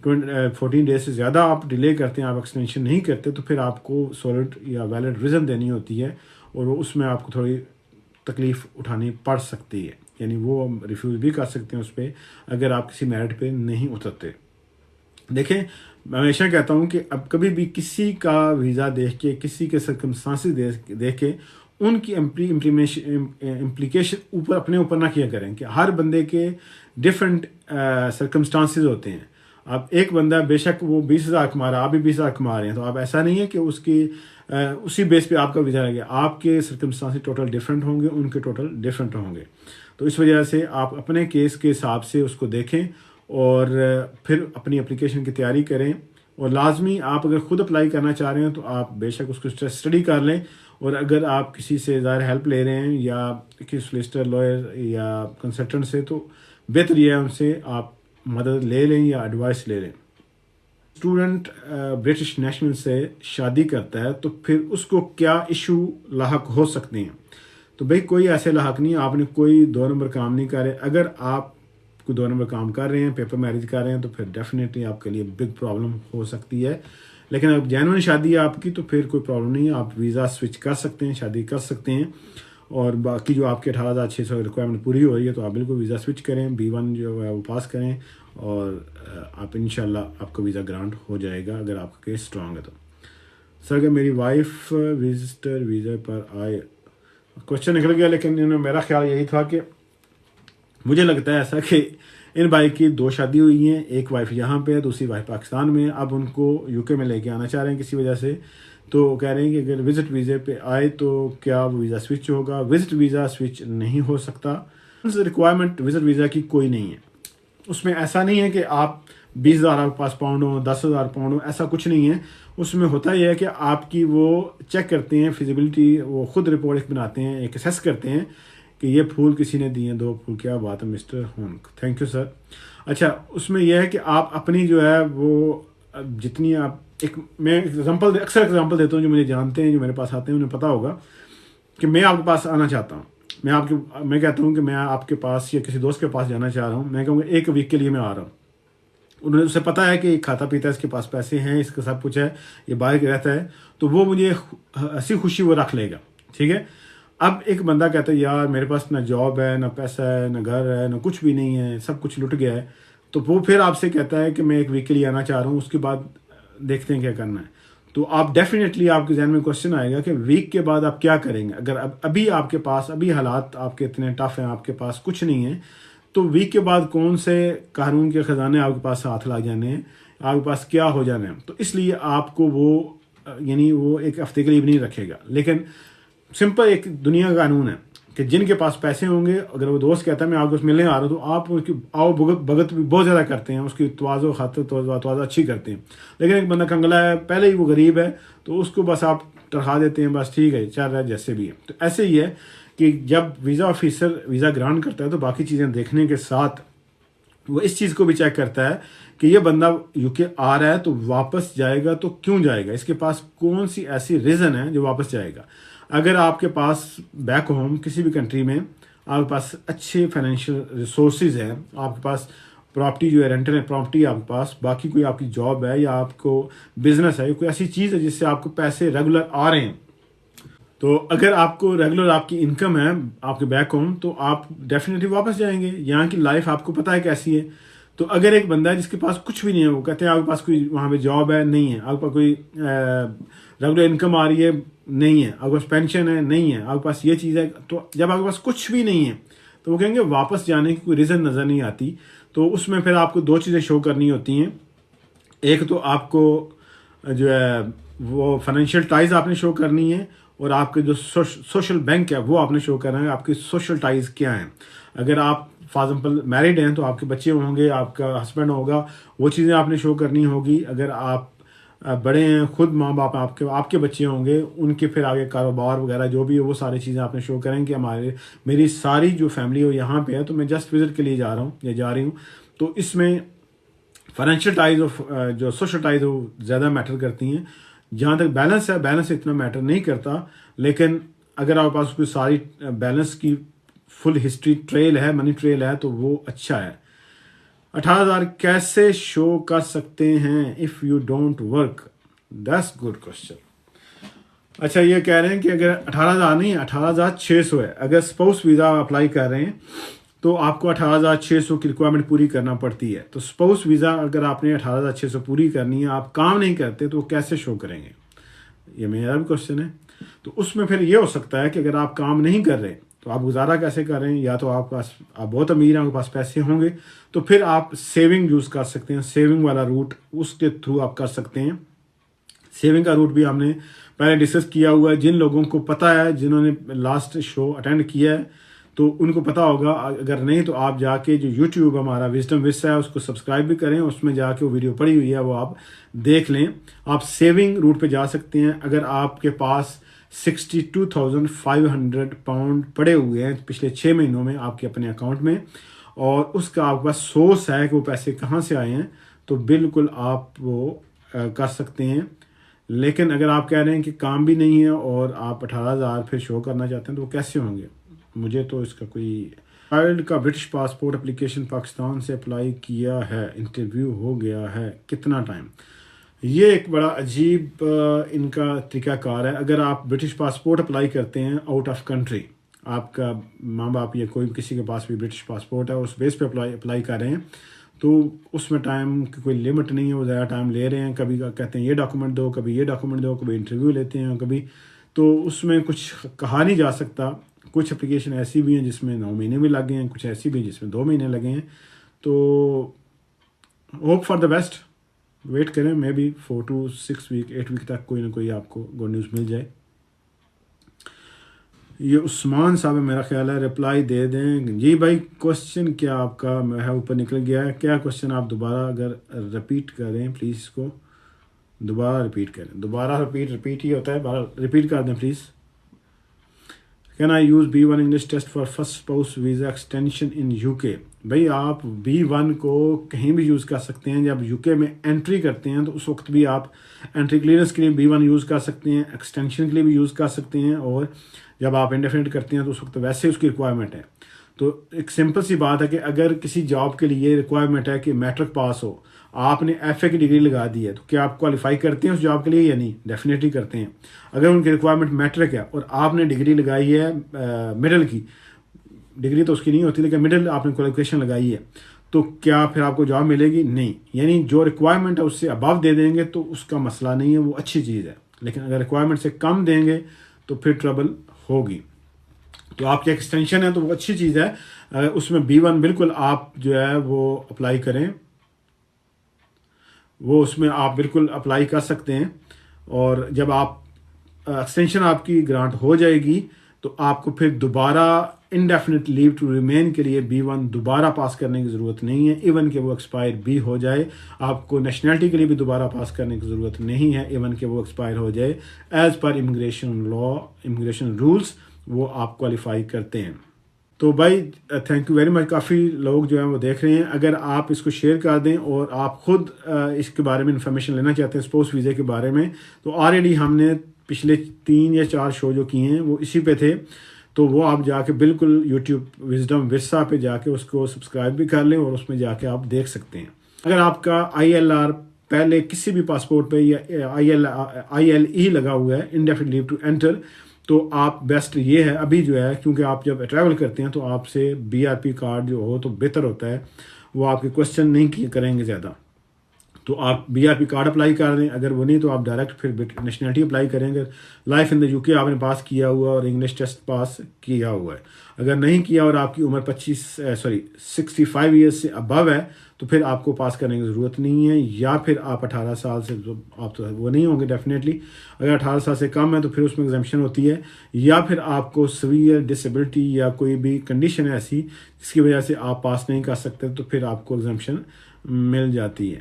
14 ڈیز سے زیادہ آپ ڈیلے کرتے ہیں، آپ ایکسٹینشن نہیں کرتے، تو پھر آپ کو سولڈ یا ویلڈ ریزن دینی ہوتی ہے اور وہ اس میں آپ کو تھوڑی تکلیف اٹھانی پڑ سکتی ہے. یعنی وہ ریفیوز بھی کر سکتے ہیں اس پہ اگر آپ کسی میرٹ پہ نہیں اترتے. دیکھیں، میں ہمیشہ کہتا ہوں کہ اب کبھی بھی کسی کا ویزا دیکھ کے، کسی کے سرکمسٹانسز دیکھ کے ان کی امپلیکیشن اپنے اوپر نہ کیا کریں کہ ہر بندے کے ڈفرینٹ سرکمسٹانسز ہوتے ہیں. اب ایک بندہ بے شک وہ 20,000 کما رہا ہے، آپ بھی 20,000 کما رہے ہیں، تو آپ ایسا نہیں ہے کہ اس کی اسی بیس پہ آپ کا ویزا لگے. آپ کے سرکمسٹانسز ٹوٹل ڈفرینٹ ہوں گے، ان کے ٹوٹل ڈفرینٹ ہوں گے. تو اس وجہ سے آپ اپنے کیس کے حساب سے اس کو دیکھیں اور پھر اپنی اپلیکیشن کی تیاری کریں. اور لازمی آپ اگر خود اپلائی کرنا چاہ رہے ہیں تو آپ بے شک اس کو اسٹڈی کر لیں. اور اگر آپ کسی سے ظاہر ہیلپ لے رہے ہیں یا کسی سولیسٹر، لائر یا کنسلٹنٹ سے، تو بہتر یہ ہے ان سے آپ مدد لے لیں یا ایڈوائس لے لیں. اسٹوڈنٹ برٹش نیشنل سے شادی کرتا ہے تو پھر اس کو کیا ایشو لاحق ہو سکتے ہیں؟ تو بھئی کوئی ایسے لاحق نہیں ہے، آپ نے کوئی 2 نمبر کام نہیں کر رہے. اگر آپ کوئی 2 نمبر کام کر رہے ہیں، پیپر میرج کر رہے ہیں، تو پھر ڈیفینیٹلی آپ کے لیے بگ پرابلم ہو سکتی ہے. لیکن اگر جینوئن شادی ہے آپ کی تو پھر کوئی پرابلم نہیں ہے، آپ ویزا سوئچ کر سکتے ہیں، شادی کر سکتے ہیں. اور باقی جو آپ کے 18,600 ریکوائرمنٹ پوری ہو رہی ہے تو آپ بالکل ویزا سوئچ کریں، B1 جو ہے وہ پاس کریں اور آپ انشاءاللہ آپ کو ویزا گرانٹ ہو جائے گا اگر آپ کا کیس اسٹرانگ ہے تو. سر اگر میری وائف وزٹر ویزا پر آئے، کوشچن نکل گیا لیکن میرا خیال یہی تھا کہ مجھے لگتا ہے ایسا کہ ان بھائی کی 2 شادی ہوئی ہیں، ایک وائف یہاں پہ ہے، دوسری وائف پاکستان میں ہے، اب ان کو UK میں لے کے آنا چاہ رہے ہیں کسی وجہ سے، تو کہہ رہے ہیں کہ اگر وزٹ ویزے پہ آئے تو کیا وہ ویزا سوئچ ہوگا؟ وزٹ ویزا سوئچ نہیں ہو سکتا، ریکوائرمنٹ وزٹ ویزا کی کوئی نہیں ہے، اس میں ایسا نہیں ہے کہ آپ 20,000 آپ کے پاس پاؤنڈ ہو، 10,000 پاؤنڈ ہو، ایسا کچھ نہیں ہے، اس میں ہوتا یہ ہے کہ آپ کی وہ چیک کرتے ہیں فیزیبلٹی، وہ خود رپورٹ ایک بناتے ہیں، ایک اسیس کرتے ہیں کہ یہ پھول کسی نے دیے 2 پھول، کیا بات ہے مسٹر ہونک، تھینک یو سر۔ اچھا، اس میں یہ ہے کہ آپ اپنی جو ہے وہ جتنی آپ میں اکثر ایگزامپل دیتا ہوں، جو مجھے جانتے ہیں، جو میرے پاس آتے ہیں، انہیں پتہ ہوگا کہ میں آپ کے پاس آنا چاہتا ہوں، میں کہتا ہوں کہ میں آپ کے پاس یا کسی دوست کے پاس جانا چاہ رہا ہوں، میں کہوں گا 1 ویک کے لیے میں آ رہا ہوں، انہیں اسے پتہ ہے کہ یہ کھاتا پیتا ہے، اس کے پاس پیسے ہیں، اس کا سب کچھ ہے، یہ باہر رہتا ہے، تو وہ مجھے ہنسی خوشی وہ رکھ لے گا، ٹھیک ہے۔ اب ایک بندہ کہتا ہے یار میرے پاس نہ جاب ہے، نہ پیسہ ہے، نہ گھر ہے، نہ کچھ بھی نہیں ہے، سب کچھ لٹ گیا ہے، تو وہ پھر آپ سے کہتا ہے کہ میں 1 ویک کے لیے آنا چاہ رہا ہوں، اس کے بعد دیکھتے ہیں کیا کرنا ہے، تو آپ ڈیفینیٹلی آپ کے ذہن میں کوشچن آئے گا کہ ویک کے بعد آپ کیا کریں گے؟ اگر ابھی آپ کے پاس ابھی حالات آپ کے اتنے ٹف ہیں، آپ کے پاس کچھ نہیں ہے، تو ویک کے بعد کون سے قارون کے خزانے آپ کے پاس ہاتھ لگ جانے ہیں، آپ کے پاس کیا ہو جانا ہے؟ تو اس لیے آپ کو وہ یعنی وہ 1 ہفتے کے لیے بھی نہیں رکھے گا، لیکن سمپل ایک دنیا کا قانون ہے کہ جن کے پاس پیسے ہوں گے، اگر وہ دوست کہتا ہے میں آپ کو ملنے آ رہا ہوں، تو آپ اس کی آؤ بھگت بھی بہت زیادہ کرتے ہیں، اس کی تواضع خاطر تواضع اچھی کرتے ہیں، لیکن ایک بندہ کنگلا ہے، پہلے ہی وہ غریب ہے، تو اس کو بس آپ ٹرخا دیتے ہیں، بس ٹھیک ہے چل رہا ہے جیسے بھی ہے۔ تو ایسے ہی ہے کہ جب ویزا آفیسر ویزا گرانٹ کرتا ہے تو باقی چیزیں دیکھنے کے ساتھ وہ اس چیز کو بھی چیک کرتا ہے کہ یہ بندہ UK آ رہا ہے تو واپس جائے گا تو کیوں جائے گا، اس کے پاس کون سی ایسی ریزن ہے جو واپس جائے گا۔ اگر آپ کے پاس بیک ہوم کسی بھی کنٹری میں آپ کے پاس اچھے فائنینشیل ریسورسز ہیں، آپ کے پاس پراپرٹی جو ہے رینٹل پراپرٹی آپ کے پاس، باقی کوئی آپ کی جاب ہے یا آپ کو بزنس ہے، کوئی ایسی چیز ہے جس سے آپ کو پیسے ریگولر آ رہے ہیں، تو اگر آپ کو ریگولر آپ کی انکم ہے آپ کے بیک ہوم، تو آپ ڈیفینیٹلی واپس جائیں گے، یہاں کی لائف آپ کو پتہ ہے کیسی ہے۔ تو اگر ایک بندہ ہے جس کے پاس کچھ بھی نہیں ہے، وہ کہتے ہیں آپ کے پاس کوئی وہاں پہ جاب ہے نہیں ہے، آپ کے پاس کوئی ریگولر انکم آ رہی ہے نہیں ہے، آپ کے پاس پینشن ہے نہیں ہے، آپ کے پاس یہ چیز ہے، تو جب آپ کے پاس کچھ بھی نہیں ہے تو وہ کہیں گے واپس جانے کی کوئی ریزن نظر نہیں آتی۔ تو اس میں پھر آپ کو 2 چیزیں شو کرنی ہوتی ہیں، ایک تو آپ کو جو ہے وہ فائنینشیل ٹائز آپ نے شو کرنی ہے، اور آپ کے جو سوشل بینک ہے وہ آپ نے شو کرنا ہے، آپ کی سوشل ٹائز کیا ہیں۔ اگر آپ فار ایگزامپل میرڈ ہیں تو آپ کے بچے ہوں گے، آپ کا ہسبینڈ ہوگا، وہ چیزیں آپ نے شو کرنی ہوگی۔ اگر آپ بڑے ہیں، خود ماں باپ آپ کے بچے ہوں گے، ان کے پھر آگے کاروبار وغیرہ جو بھی ہے وہ ساری چیزیں آپ نے شو کریں کہ میری ساری جو فیملی ہو یہاں پہ ہے، تو میں جسٹ وزٹ کے لیے جا رہا ہوں یا جا رہی ہوں۔ تو اس میں فائنینشیل ٹائز جو سوشل ٹائز وہ زیادہ میٹر کرتی ہیں۔ جہاں تک بیلنس ہے، بیلنس اتنا میٹر نہیں کرتا، لیکن اگر آپ کے پاس کوئی ساری بیلنس کی فل ہسٹری ٹریل ہے، منی ٹریل ہے، تو وہ اچھا ہے۔ 18,000 کیسے شو کر سکتے ہیں if you don't work? That's good question. اچھا، یہ کہہ رہے ہیں کہ اگر 18,000 نہیں 18,600 ہے، اگر اسپاؤس ویزا اپلائی کر رہے ہیں تو آپ کو 18,600 کی ریکوائرمنٹ پوری کرنا پڑتی ہے۔ تو اسپاؤس ویزا اگر آپ نے 18,600 پوری کرنی ہے، آپ کام نہیں کرتے، تو وہ کیسے شو کریں گے؟ یہ میرا بھی کوشچن ہے۔ تو اس میں پھر یہ ہو سکتا ہے کہ اگر آپ کام نہیں کر رہے تو آپ گزارا کیسے کر رہے ہیں؟ یا تو آپ بہت امیر ہیں، آپ کے پاس پیسے ہوں گے، تو پھر آپ سیونگ یوز کر سکتے ہیں، سیونگ والا روٹ اس کے تھرو آپ کر سکتے ہیں۔ سیونگ کا روٹ بھی ہم نے پہلے ڈسکس کیا ہوا ہے، جن لوگوں کو پتہ ہے، جنہوں نے لاسٹ شو اٹینڈ کیا ہے تو ان کو پتہ ہوگا، اگر نہیں تو آپ جا کے جو یوٹیوب ہمارا وزڈم وس ہے اس کو سبسکرائب بھی کریں، اس میں جا کے وہ ویڈیو پڑی ہوئی ہے وہ آپ دیکھ لیں۔ آپ سیونگ روٹ پہ جا سکتے ہیں۔ اگر آپ کے پاس 62,500 پاؤنڈ پڑے ہوئے ہیں پچھلے 6 مہینوں میں آپ کے اپنے اکاؤنٹ میں، اور اس کا آپ کے پاس سورس ہے کہ وہ پیسے کہاں سے آئے ہیں، تو بالکل آپ وہ کر سکتے ہیں۔ لیکن اگر آپ کہہ رہے ہیں کہ کام بھی نہیں ہے اور آپ 18,000 پھر شو کرنا چاہتے ہیں تو وہ کیسے ہوں گے؟ مجھے تو اس کا کوئی چائلڈ کا برٹش پاسپورٹ اپلیکیشن پاکستان سے اپلائی کیا ہے، انٹرویو ہو گیا ہے، کتنا ٹائم؟ یہ ایک بڑا عجیب ان کا طریقہ کار ہے۔ اگر آپ برٹش پاسپورٹ اپلائی کرتے ہیں آؤٹ آف کنٹری، آپ کا ماں باپ یا کوئی کسی کے پاس بھی برٹش پاسپورٹ ہے، اس بیس پہ اپلائی کر رہے ہیں، تو اس میں ٹائم کی کوئی لمٹ نہیں ہے، وہ زیادہ ٹائم لے رہے ہیں، کبھی کہتے ہیں یہ ڈاکومنٹ دو، کبھی یہ ڈاکومنٹ دو، کبھی انٹرویو لیتے ہیں، کبھی، تو اس میں کچھ کہا نہیں جا سکتا۔ کچھ اپلیکیشن ایسی بھی ہیں جس میں 9 مہینے بھی لگ گئے ہیں, کچھ ایسی بھی جس میں 2 مہینے لگے ہیں. تو hope for the best, wait کریں, may be 4 to 6 week 8 week تک کوئی نہ کوئی آپ کو گڈ نیوز مل جائے. یہ عثمان صاحب میرا خیال ہے, رپلائی دے دیں. جی بھائی, کوشچن کیا آپ کا ہے اوپر نکل گیا ہے, کیا کوشچن آپ دوبارہ اگر رپیٹ کریں پلیز, اس کو دوبارہ رپیٹ کریں. دوبارہ رپیٹ ہی ہوتا ہے, رپیٹ کر دیں please. Can I use B1 English test for first spouse visa extension in UK؟ بھائی آپ B1 کو کہیں بھی یوز کر سکتے ہیں. جب UK میں انٹری کرتے ہیں تو اس وقت بھی آپ انٹری کلیئرنس کے لیے B1 یوز کر سکتے ہیں, ایکسٹینشن کے لیے بھی یوز کر سکتے ہیں, اور جب آپ انڈیفینٹ کرتے ہیں تو اس وقت ویسے اس کی ریکوائرمنٹ ہے. تو ایک سمپل سی بات ہے کہ اگر کسی جاب کے لیے ریکوائرمنٹ ہے کہ میٹرک پاس ہو, آپ نے FA کی ڈگری لگا دی ہے, تو کیا آپ کوالیفائی کرتے ہیں اس جاب کے لیے یا نہیں؟ ڈیفینیٹلی کرتے ہیں. اگر ان کی ریکوائرمنٹ میٹرک ہے اور آپ نے ڈگری لگائی ہے مڈل کی, ڈگری تو اس کی نہیں ہوتی لیکن مڈل آپ نے کوالیفیکیشن لگائی ہے, تو کیا پھر آپ کو جاب ملے گی؟ نہیں. یعنی جو ریکوائرمنٹ ہے اس سے ابو دے دیں گے تو اس کا مسئلہ نہیں ہے, وہ اچھی چیز ہے. لیکن اگر ریکوائرمنٹ سے کم دیں گے تو پھر ٹربل ہوگی. تو آپ کی ایکسٹینشن ہے تو وہ اچھی چیز ہے, اس میں B1 بالکل آپ جو ہے وہ اپلائی کریں, وہ اس میں آپ بالکل اپلائی کر سکتے ہیں. اور جب آپ ایکسٹینشن آپ کی گرانٹ ہو جائے گی تو آپ کو پھر دوبارہ انڈیفینٹ لیو ٹو ریمین کے لیے B1 دوبارہ پاس کرنے کی ضرورت نہیں ہے, ایون کہ وہ ایکسپائر بھی ہو جائے. آپ کو نیشنلٹی کے لیے بھی دوبارہ پاس کرنے کی ضرورت نہیں ہے, ایون کہ وہ ایکسپائر ہو جائے. ایز پر امیگریشن لا, امیگریشن رولز, وہ آپ کوالیفائی کرتے ہیں. تو بھائی تھینک یو ویری مچ, کافی لوگ جو ہیں وہ دیکھ رہے ہیں. اگر آپ اس کو شیئر کر دیں اور آپ خود اس کے بارے میں انفارمیشن لینا چاہتے ہیں اسپاؤس ویزے کے بارے میں, تو آلریڈی ہم نے پچھلے 3 یا 4 شو جو کیے ہیں وہ اسی پہ تھے. تو وہ آپ جا کے بالکل یوٹیوب وزڈم ورثہ پہ جا کے اس کو سبسکرائب بھی کر لیں اور اس میں جا کے آپ دیکھ سکتے ہیں. اگر آپ کا ILR پہلے کسی بھی پاسپورٹ پہ یا ILE لگا ہوا ہے, انڈیفینٹ لیو ٹو انٹر, تو آپ بیسٹ یہ ہے ابھی جو ہے, کیونکہ آپ جب ٹریول کرتے ہیں تو آپ سے BRP کارڈ جو ہو تو بہتر ہوتا ہے, وہ آپ کے کوشچن نہیں کریں گے زیادہ. تو آپ BRP کارڈ اپلائی کر دیں, اگر وہ نہیں تو آپ ڈائریکٹ پھر نیشنلٹی اپلائی کریں گے. لائف ان دا UK آپ نے پاس کیا ہوا اور انگلش ٹیسٹ پاس کیا ہوا ہے. اگر نہیں کیا اور آپ کی عمر 65 ایئرس سے ابو ہے تو پھر آپ کو پاس کرنے کی ضرورت نہیں ہے, یا پھر آپ 18 سال سے, آپ تو وہ نہیں ہوں گے ڈیفینیٹلی. اگر 18 سال سے کم ہے تو پھر اس میں ایگزمپشن ہوتی ہے, یا پھر آپ کو سیویئر ڈسیبلٹی یا کوئی بھی کنڈیشن ہے ایسی جس کی وجہ سے آپ پاس نہیں کر سکتے, تو پھر آپ کو ایگزمپشن مل جاتی ہے.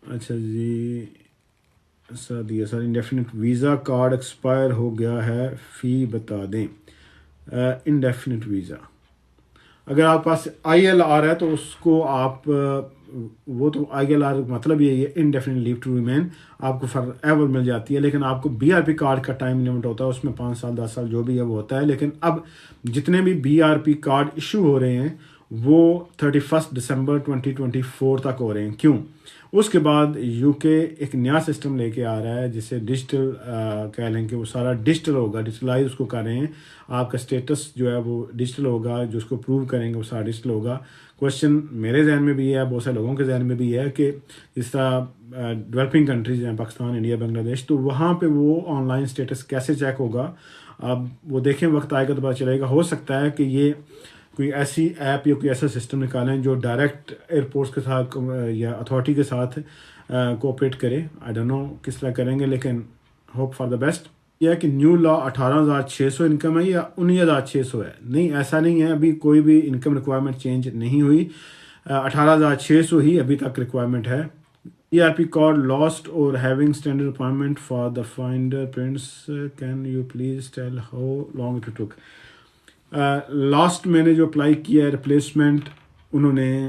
اچھا جی سر, انڈیفینٹ ویزا کارڈ ایکسپائر ہو گیا ہے, فی بتا دیں. انڈیفینٹ ویزا اگر آپ پاس ILR ہے تو اس کو آپ, وہ تو ILR مطلب یہ ہے انڈیفینٹ لیو ٹو ریمین, آپ کو فار ایور مل جاتی ہے. لیکن آپ کو BRP کارڈ کا ٹائم لیمٹ ہوتا ہے, اس میں 5 سال 10 سال جو بھی ہے وہ ہوتا ہے. لیکن اب جتنے بھی BRP کارڈ ایشو ہو رہے ہیں وہ 31 دسمبر 2024 تک ہو رہے ہیں. کیوں؟ اس کے بعد UK ایک نیا سسٹم لے کے آ رہا ہے جسے ڈیجیٹل کہہ لیں کہ وہ سارا ڈیجیٹل ہوگا, ڈیجیٹلائز اس کو کر رہے ہیں. آپ کا اسٹیٹس جو ہے وہ ڈیجیٹل ہوگا, جو اس کو پروو کریں گے وہ سارا ڈیجیٹل ہوگا. کوشچن میرے ذہن میں بھی ہے, بہت سارے لوگوں کے ذہن میں بھی ہے کہ جس طرح ڈیولپنگ کنٹریز ہیں پاکستان, انڈیا, بنگلہ دیش, تو وہاں پہ وہ آن لائن اسٹیٹس کیسے چیک ہوگا. اب وہ دیکھیں, وقت آئے گا تو پتہ چلے گا. ہو سکتا ہے کہ یہ کوئی ایسی ایپ یا کوئی ایسا سسٹم نکالیں جو ڈائریکٹ ایئرپورٹس کے ساتھ یا اتھارٹی کے ساتھ کوآپریٹ کرے. آئی ڈونٹ نو کس طرح کریں گے, لیکن ہوپ فار دا بیسٹ. یہ ہے کہ نیو لا 18,600 انکم ہے یا 19,600 ہے. نہیں, ایسا نہیں ہے, ابھی کوئی بھی انکم ریکوائرمنٹ چینج نہیں ہوئی, 18,600 ہی ابھی تک ریکوائرمنٹ ہے. BRP کارڈ لاسٹ اور having standard appointment for the finder prints, can you please tell how long it took. Last میں نے جو اپلائی کیا ہے ریپلیسمنٹ, انہوں نے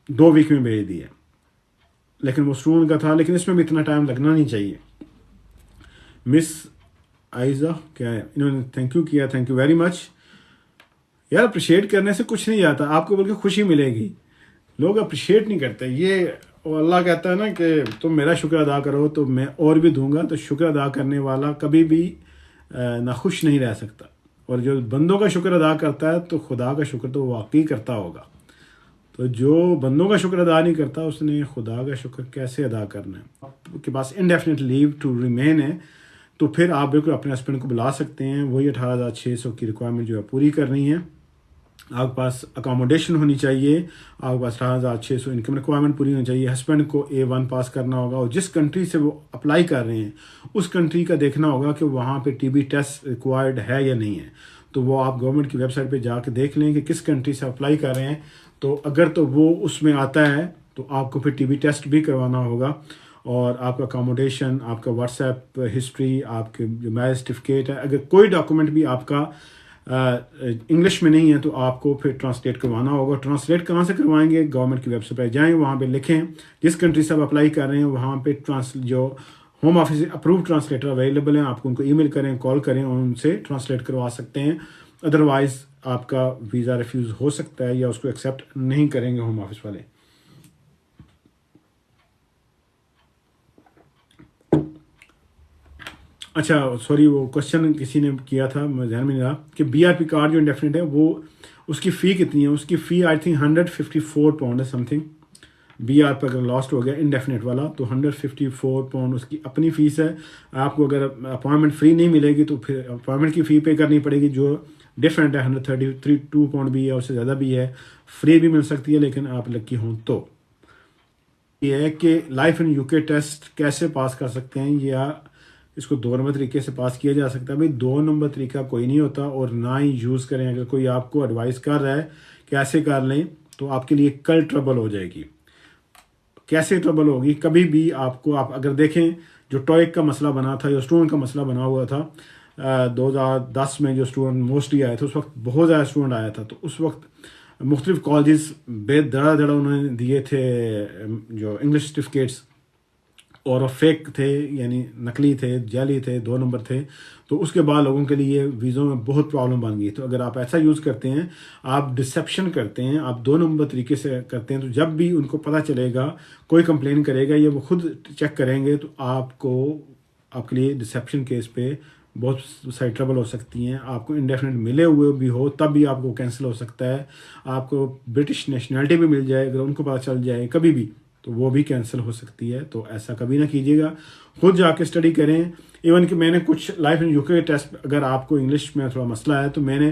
2 ویک میں بھیج دیا, لیکن وہ اسٹوڈنٹ کا تھا. لیکن اس میں بھی اتنا ٹائم لگنا نہیں چاہیے. مس آئزہ کیا ہے, انہوں نے تھینک یو کیا, تھینک یو ویری مچ. یار اپریشیٹ کرنے سے کچھ نہیں جاتا, آپ کو بلکہ خوشی ملے گی. لوگ اپریشیٹ نہیں کرتے. یہ اللہ کہتا ہے نا کہ تم میرا شکر ادا کرو تو میں اور بھی دوں گا. تو شکر ادا کرنے والا کبھی بھی ناخوش نہیں رہ سکتا, اور جو بندوں کا شکر ادا کرتا ہے تو خدا کا شکر تو واقعی کرتا ہوگا. تو جو بندوں کا شکر ادا نہیں کرتا اس نے خدا کا شکر کیسے ادا کرنا ہے. آپ کے پاس انڈیفینٹ لیو ٹو ریمین ہے تو پھر آپ بالکل اپنے ہسبینڈ کو بلا سکتے ہیں. وہی 18,600 کی ریکوائرمنٹ جو ہے پوری کرنی ہے. آپ کے پاس اکاموڈیشن ہونی چاہیے, آپ کے پاس 18,600 انکم ریکوائرمنٹ پوری ہونی چاہیے. ہسبینڈ کو A1 پاس کرنا ہوگا, اور جس کنٹری سے وہ اپلائی کر رہے ہیں اس کنٹری کا دیکھنا ہوگا کہ وہاں پہ TB ٹیسٹ ریکوائرڈ ہے یا نہیں ہے. تو وہ آپ گورنمنٹ کی ویب سائٹ پہ جا کے دیکھ لیں کہ کس کنٹری سے اپلائی کر رہے ہیں. تو اگر تو وہ اس میں آتا ہے تو آپ کو پھر TB ٹیسٹ بھی کروانا ہوگا. اور آپ کا اکاموڈیشن, آپ کا واٹس ایپ ہسٹری, آپ کے جو میرج سرٹیفکیٹ ہے, اگر کوئی ڈاکومنٹ بھی آپ کا انگلش میں نہیں ہے تو آپ کو پھر ٹرانسلیٹ کروانا ہوگا. ٹرانسلیٹ کہاں سے کروائیں گے؟ گورنمنٹ کی ویب سائٹ پہ جائیں, وہاں پہ لکھیں جس کنٹری سے آپ اپلائی کر رہے ہیں وہاں پہ جو home office approve translator available ہیں, آپ کو ان کو ای میل کریں, کال کریں اور ان سے ٹرانسلیٹ کروا سکتے ہیں. ادروائز آپ کا ویزا ریفیوز ہو سکتا ہے یا اس کو ایکسیپٹ نہیں کریں گے ہوم آفس والے. اچھا سوری, وہ کوشچن کسی نے کیا تھا, مجھے ذہن میں نہیں رہا کہ BRP کارڈ جو انڈیفینٹ ہے وہ اس کی فی کتنی ہے. اس کی فی آئی تھنک £154 ہے سم تھنگ. BR پہ اگر لاسٹ ہو گیا انڈیفینٹ والا تو £154 اس کی اپنی فیس ہے. آپ کو اگر اپوائنٹمنٹ فری نہیں ملے گی تو پھر اپوائنٹمنٹ کی فی پے کرنی پڑے گی جو ڈفرینٹ ہے. £132 بھی ہے, اس سے زیادہ بھی ہے, فری بھی مل سکتی ہے لیکن آپ لکی ہوں. تو یہ ہے کہ لائف ان UK ٹیسٹ کیسے پاس کر سکتے ہیں, یا اس کو 2 نمبر طریقے سے پاس کیا جا سکتا ہے. بھائی 2 نمبر طریقہ کوئی نہیں ہوتا اور نہ ہی یوز کریں. اگر کوئی آپ کو ایڈوائز کر رہا ہے کہ ایسے کر لیں تو آپ کے لیے کل ٹربل ہو جائے گی. کیسے ٹربل ہوگی؟ کبھی بھی آپ کو, آپ اگر دیکھیں جو ٹوئک کا مسئلہ بنا تھا, جو اسٹوڈنٹ کا مسئلہ بنا ہوا تھا 2010 میں, جو اسٹوڈنٹ موسٹلی آئے تھے اس وقت بہت زیادہ اسٹوڈنٹ آیا تھا. تو اس وقت مختلف کالجز بے دڑا انہوں نے دیے تھے جو انگلش سرٹیفکیٹس, اور فیک تھے یعنی نقلی تھے, جعلی تھے, 2 نمبر تھے. تو اس کے بعد لوگوں کے لیے ویزوں میں بہت پرابلم بن گئی. تو اگر آپ ایسا یوز کرتے ہیں, آپ ڈسیپشن کرتے ہیں, آپ 2 نمبر طریقے سے کرتے ہیں, تو جب بھی ان کو پتہ چلے گا, کوئی کمپلین کرے گا یا وہ خود چیک کریں گے تو آپ کے لیے ڈسیپشن کیس پہ بہت ساری ٹربل ہو سکتی ہیں. آپ کو انڈیفینٹ ملے ہوئے بھی ہو تب بھی آپ کو کینسل ہو سکتا ہے. آپ کو برٹش نیشنلٹی بھی مل جائے, اگر ان کو پتہ چل جائے کبھی بھی تو وہ بھی کینسل ہو سکتی ہے. تو ایسا کبھی نہ کیجیے گا, خود جا کے اسٹڈی کریں. ایون کہ میں نے کچھ لائف ان UK ٹیسٹ, اگر آپ کو انگلش میں تھوڑا مسئلہ ہے تو میں نے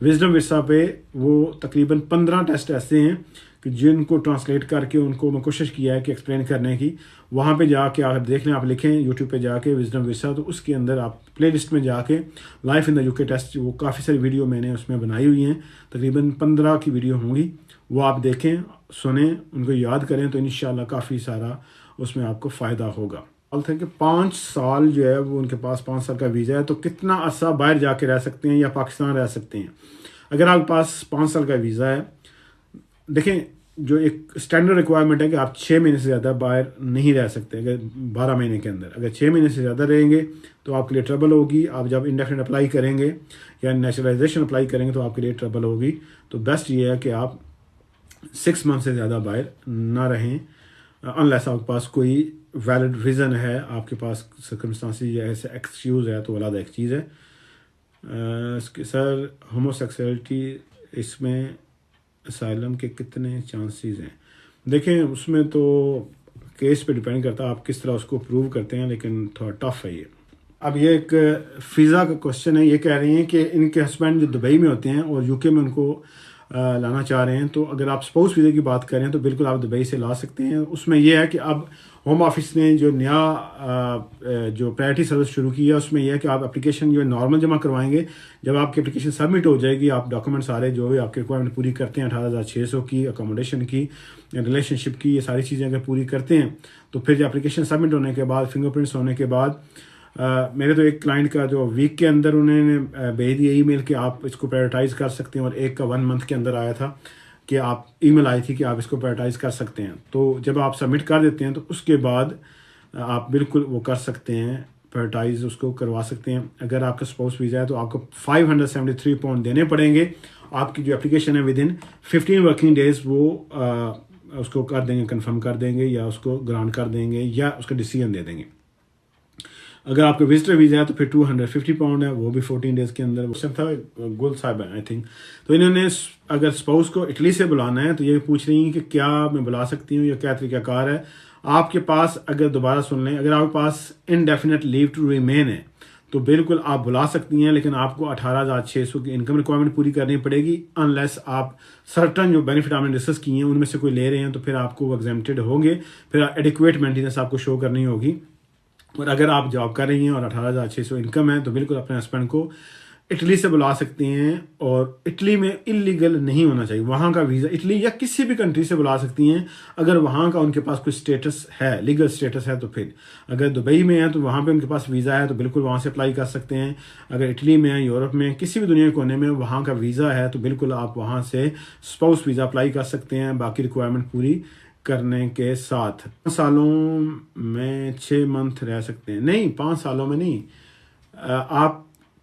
وزڈم ویسا پہ وہ تقریباً 15 ٹیسٹ ایسے ہیں کہ جن کو ٹرانسلیٹ کر کے ان کو میں کوشش کیا ہے کہ ایکسپلین کرنے کی. وہاں پہ جا کے اگر دیکھ لیں, آپ لکھیں یوٹیوب پہ جا کے وزڈم ویسا, تو اس کے اندر آپ پلے لسٹ میں جا کے لائف ان دا UK ٹیسٹ, وہ کافی ساری ویڈیو میں نے اس میں بنائی ہوئی ہیں, تقریباً 15 کی ویڈیو ہوں گی. وہ آپ دیکھیں, سنیں, ان کو یاد کریں تو انشاءاللہ کافی سارا اس میں آپ کو فائدہ ہوگا. تھا کہ 5 سال جو ہے وہ ان کے پاس 5 سال کا ویزا ہے, تو کتنا عرصہ باہر جا کے رہ سکتے ہیں یا پاکستان رہ سکتے ہیں. اگر آپ کے پاس 5 سال کا ویزا ہے, دیکھیں جو ایک اسٹینڈرڈ ریکوائرمنٹ ہے کہ آپ 6 مہینے سے زیادہ باہر نہیں رہ سکتے. اگر 12 مہینے کے اندر اگر 6 مہینے سے زیادہ رہیں گے تو آپ کے لیے ٹربل ہوگی. آپ جب انڈیفینٹ اپلائی کریں گے یا نیشنلائزیشن اپلائی کریں گے تو آپ کے لیے ٹربل ہوگی. تو بیسٹ یہ ہے کہ آپ 6 منتھ سے زیادہ باہر نہ رہیں, انلیس آپ کے پاس کوئی ویلڈ ریزن ہے, آپ کے پاس سرکمسٹانسز یا ایسے ایکسکیوز ہے تو علیحدہ ایک چیز ہے. سر ہومو سیکسولیٹی اس میں اسائلم کے کتنے چانسز ہیں؟ دیکھیں اس میں تو کیس پہ ڈیپینڈ کرتا ہے آپ کس طرح اس کو پروو کرتے ہیں, لیکن تھوڑا ٹف ہے یہ. اب یہ ایک فیزا کا کوشچن ہے. یہ کہہ رہی ہیں کہ ان کے ہسبینڈ جو دبئی میں ہوتے ہیں اور UK میں ان کو لانا چاہ رہے ہیں, تو اگر آپ سپوز ویزا کی بات کریں تو بالکل آپ دبئی سے لا سکتے ہیں. اس میں یہ ہے کہ اب ہوم آفس نے جو نیا جو پرائرٹی سروس شروع کی ہے اس میں یہ ہے کہ آپ اپلیکیشن جو ہے نارمل جمع کروائیں گے. جب آپ کی اپلیکیشن سبمٹ ہو جائے گی, آپ ڈاکومنٹ سارے جو بھی آپ کی ریکوائرمنٹ پوری کرتے ہیں 18,600 کی, اکاموڈیشن کی, ریلیشن شپ کی, یہ ساری چیزیں اگر پوری کرتے ہیں تو پھر جو اپلیکیشن سبمٹ ہونے کے بعد, فنگر پرنٹس ہونے کے بعد, میرے تو ایک کلائنٹ کا جو ویک کے اندر انہوں نے بھیج دیا ای میل کہ آپ اس کو پرائرٹائز کر سکتے ہیں, اور ایک کا 1 منتھ کے اندر آیا تھا کہ آپ ای میل آئی تھی کہ آپ اس کو پرائرٹائز کر سکتے ہیں. تو جب آپ سبمٹ کر دیتے ہیں تو اس کے بعد آپ بالکل وہ کر سکتے ہیں, پرائرٹائز اس کو کروا سکتے ہیں. اگر آپ کا اسپاؤس ویزا ہے تو آپ کو £573 دینے پڑیں گے. آپ کی جو اپلیکیشن ہے ود ان 15 ورکنگ ڈیز وہ اس کو کر دیں گے, کنفرم کر دیں گے, یا اس کو گرانٹ کر دیں گے, یا اس کا ڈیسیژن دے دیں گے. اگر آپ کا وزٹر ویزا ہے تو پھر 250 پاؤنڈ ہے، وہ بھی 14 ڈیز کے اندر. تھا گل صاحب آئی تھنک. تو انہوں نے اگر اسپاؤس کو اٹلی سے بلانا ہے تو یہ پوچھ رہی ہیں کہ کیا میں بلا سکتی ہوں یا کیا طریقہ کار ہے. آپ کے پاس اگر دوبارہ سن لیں، اگر آپ کے پاس انڈیفینٹ لیو ٹو ریمین ہے تو بالکل آپ بلا سکتی ہیں، لیکن آپ کو 18,600 کی انکم ریکوائرمنٹ پوری کرنی پڑے گی، انلیس آپ سرٹن جو بینیفٹ آپ نے ڈسکس کیے ہیں ان میں سے کوئی لے رہے ہیں تو پھر آپ کو وہ ایگزیمپٹڈ ہوں گے، پھر ایڈیکویٹ مینٹیننس آپ کو شو کرنی ہوگی. اور اگر آپ جاب کر رہی ہیں اور 18,600 انکم ہے تو بالکل اپنے ہسبینڈ کو اٹلی سے بلا سکتے ہیں. اور اٹلی میں اللیگل نہیں ہونا چاہیے، وہاں کا ویزا اٹلی یا کسی بھی کنٹری سے بلا سکتی ہیں اگر وہاں کا ان کے پاس کوئی سٹیٹس ہے، لیگل سٹیٹس ہے. تو پھر اگر دبئی میں ہے تو وہاں پہ ان کے پاس ویزا ہے تو بالکل وہاں سے اپلائی کر سکتے ہیں. اگر اٹلی میں ہے، یورپ میں، کسی بھی دنیا کے کونے میں وہاں کا ویزا ہے تو بالکل آپ وہاں سے اسپاؤس ویزا اپلائی کر سکتے ہیں باقی ریکوائرمنٹ پوری کرنے کے ساتھ. 5 سالوں میں 6 منتھ رہ سکتے ہیں؟ نہیں، 5 سالوں میں نہیں، آپ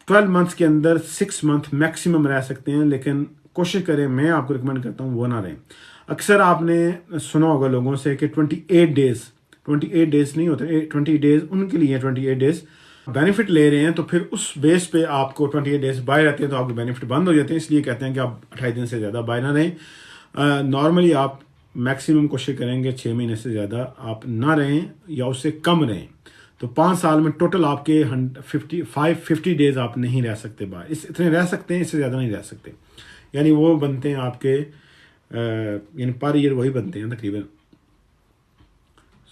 12 منتھس کے اندر 6 منتھ میکسیمم رہ سکتے ہیں، لیکن کوشش کریں، میں آپ کو ریکمینڈ کرتا ہوں وہ نہ رہیں. اکثر آپ نے سنا ہوگا لوگوں سے کہ 28 ڈیز نہیں ہوتے، 20 ڈیز ان کے لیے 28 ڈیز بینیفٹ لے رہے ہیں تو پھر اس بیس پہ آپ کو 28 ڈیز بائی رہتے ہیں تو آپ کے بینیفٹ بند ہو جاتے ہیں. اس لیے کہتے ہیں کہ آپ 28 دن سے زیادہ بائی نہ رہیں. نارملی آپ میکسیمم کوشش کریں گے 6 مہینے سے زیادہ آپ نہ رہیں یا اس سے کم رہیں. تو 5 سال میں ٹوٹل آپ کے 50 ڈیز آپ نہیں رہ سکتے باہر، اتنے رہ سکتے ہیں، اس سے زیادہ نہیں رہ سکتے. یعنی وہ بنتے ہیں آپ کے یعنی پر ایئر وہی بنتے ہیں تقریباً.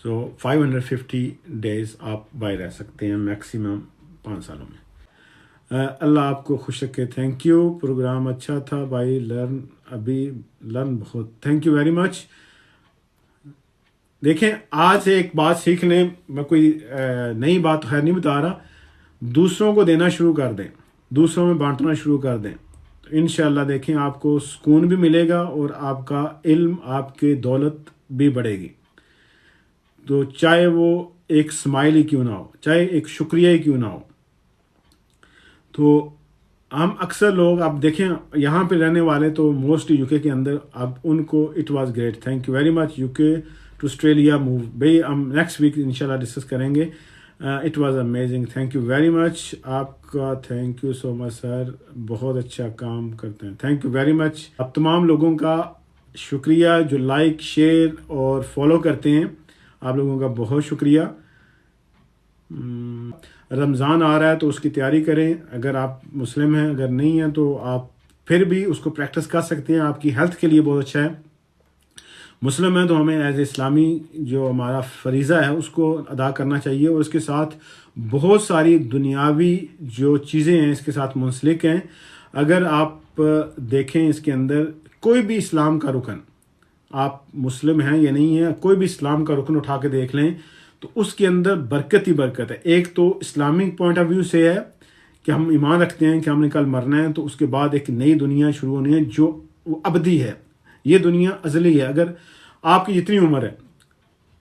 سو 550 ڈیز آپ باہر رہ سکتے ہیں میکسیمم 5 سالوں میں. اللہ آپ کو خوش رکھے. تھینک یو، پروگرام اچھا تھا بھائی. لرن بہت، تھینک یو ویری مچ. دیکھیں آج سے ایک بات سیکھ لیں، میں کوئی نئی بات خیر نہیں بتا رہا، دوسروں کو دینا شروع کر دیں، دوسروں میں بانٹنا شروع کر دیں تو انشاءاللہ دیکھیں آپ کو سکون بھی ملے گا اور آپ کا علم، آپ کی دولت بھی بڑھے گی. تو چاہے وہ ایک سمائل ہی کیوں نہ ہو، چاہے ایک شکریہ ہی کیوں نہ ہو. تو ہم اکثر لوگ آپ دیکھیں یہاں پہ رہنے والے تو موسٹلی یو کے کے اندر، اب ان کو it was great. Thank you very much. You کے ٹو آسٹریلیا موو بھائی ہم نیکسٹ ویک انشاءاللہ ڈسکس کریں گے. It was amazing. Thank you very much. آپ کا تھینک یو سو مچ سر، بہت اچھا کام کرتے ہیں. Thank you very much. اب تمام لوگوں کا شکریہ جو لائک، شیئر اور فالو کرتے ہیں، آپ لوگوں کا بہت شکریہ. رمضان آ رہا ہے تو اس کی تیاری کریں. اگر آپ مسلم ہیں، اگر نہیں ہیں تو آپ پھر بھی اس کو پریکٹس کر سکتے ہیں، آپ کی ہیلتھ کے لیے بہت اچھا ہے. مسلم ہیں تو ہمیں ایز اے اسلامی جو ہمارا فریضہ ہے اس کو ادا کرنا چاہیے، اور اس کے ساتھ بہت ساری دنیاوی جو چیزیں ہیں اس کے ساتھ منسلک ہیں. اگر آپ دیکھیں اس کے اندر کوئی بھی اسلام کا رکن، آپ مسلم ہیں یا نہیں ہیں، کوئی بھی اسلام کا رکن اٹھا کے دیکھ لیں تو اس کے اندر برکت ہی برکت ہے. ایک تو اسلامک پوائنٹ آف ویو سے ہے کہ ہم ایمان رکھتے ہیں کہ ہم نے کل مرنا ہے، تو اس کے بعد ایک نئی دنیا شروع ہونی ہے جو ابدی ہے. یہ دنیا ازلی ہے. اگر آپ کی جتنی عمر ہے،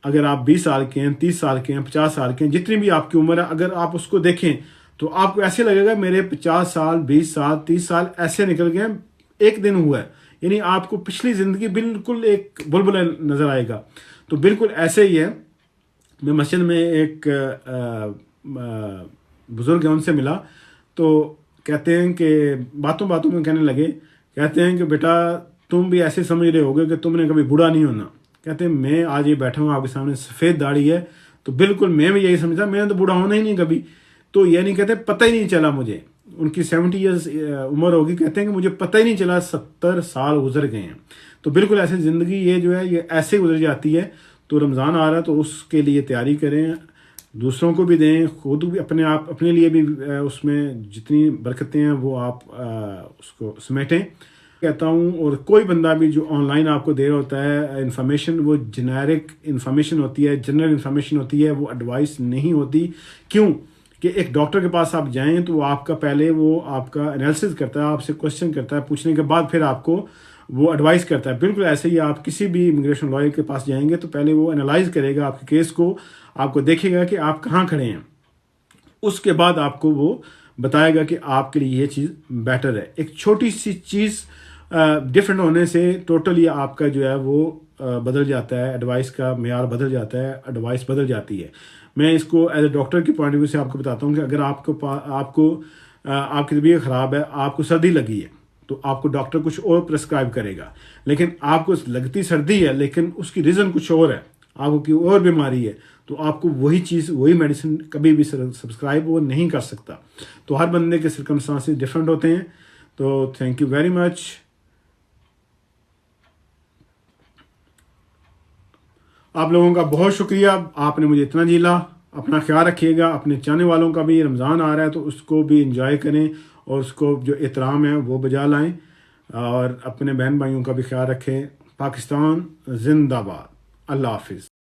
اگر آپ 20 سال کے ہیں، 30 سال کے ہیں، 50 سال کے ہیں، جتنی بھی آپ کی عمر ہے، اگر آپ اس کو دیکھیں تو آپ کو ایسے لگے گا میرے 50 سال، 20 سال، 30 سال ایسے نکل گئے، ایک دن ہوا ہے. یعنی آپ کو پچھلی زندگی بالکل ایک بلبلہ نظر آئے گا. تو بالکل ایسے ہی ہے. میں مسجد میں ایک بزرگ ہیں، ان سے ملا تو کہتے ہیں کہ باتوں باتوں میں کہنے لگے، کہتے ہیں کہ بیٹا تم بھی ایسے سمجھ رہے ہوگے کہ تم نے کبھی بوڑھا نہیں ہونا. کہتے ہیں میں آج یہ بیٹھا ہوں آپ کے سامنے، سفید داڑھی ہے، تو بالکل میں بھی یہی سمجھتا میں نے تو بوڑھا ہونا ہی نہیں کبھی. تو یہ نہیں کہتے پتہ ہی نہیں چلا مجھے. ان کی 70 ایئرز عمر ہوگی. کہتے ہیں کہ مجھے پتہ ہی نہیں چلا 70 سال گزر گئے ہیں. تو بالکل ایسے زندگی یہ جو ہے یہ ایسے گزر جاتی ہے. تو رمضان آ رہا ہے تو اس کے لیے تیاری کریں، دوسروں کو بھی دیں، خود بھی اپنے لیے بھی اس میں جتنی برکتیں ہیں وہ آپ اس کو سمیٹیں کہتا ہوں. اور کوئی بندہ بھی جو آن لائن آپ کو دے رہا ہوتا ہے انفارمیشن، وہ جنیرک انفارمیشن ہوتی ہے، جنرل انفارمیشن ہوتی ہے، وہ ایڈوائس نہیں ہوتی. کیوں کہ ایک ڈاکٹر کے پاس آپ جائیں تو وہ آپ کا پہلے وہ آپ کا انالیسس کرتا ہے، آپ سے کوشچن کرتا ہے، پوچھنے کے بعد پھر آپ کو وہ ایڈوائز کرتا ہے. بالکل ایسے ہی آپ کسی بھی امیگریشن لائر کے پاس جائیں گے تو پہلے وہ انالائز کرے گا آپ کے کیس کو، آپ کو دیکھے گا کہ آپ کہاں کھڑے ہیں، اس کے بعد آپ کو وہ بتائے گا کہ آپ کے لیے یہ چیز بیٹر ہے. ایک چھوٹی سی چیز ڈفرینٹ ہونے سے ٹوٹلی آپ کا جو ہے وہ بدل جاتا ہے، ایڈوائس کا معیار بدل جاتا ہے، ایڈوائس بدل جاتی ہے. میں اس کو ایز اے ڈاکٹر کی پوائنٹ آف ویو سے آپ کو بتاتا ہوں کہ اگر آپ کی طبیعت خراب ہے، آپ کو سردی لگی ہے، تو آپ کو ڈاکٹر کچھ اور پرسکرائب کرے گا. لیکن آپ کو لگتی سردی ہے لیکن اس کی ریزن کچھ اور ہے، آپ کو کوئی اور بیماری ہے، تو آپ کو وہی چیز، وہی میڈیسن کبھی بھی سبسکرائب وہ نہیں کر سکتا. تو ہر بندے کے سرکمسٹانسز ڈفرینٹ ہوتے ہیں. تو تھینک یو ویری مچ. آپ لوگوں کا بہت شکریہ، آپ نے مجھے اتنا جھیلا. اپنا خیال رکھیے گا. اپنے چاہنے والوں کا بھی رمضان آ رہا ہے تو اس کو بھی انجوائے کریں، اور اس کو جو احترام ہے وہ بجا لائیں، اور اپنے بہن بھائیوں کا بھی خیال رکھیں. پاکستان زندہ باد. اللہ حافظ.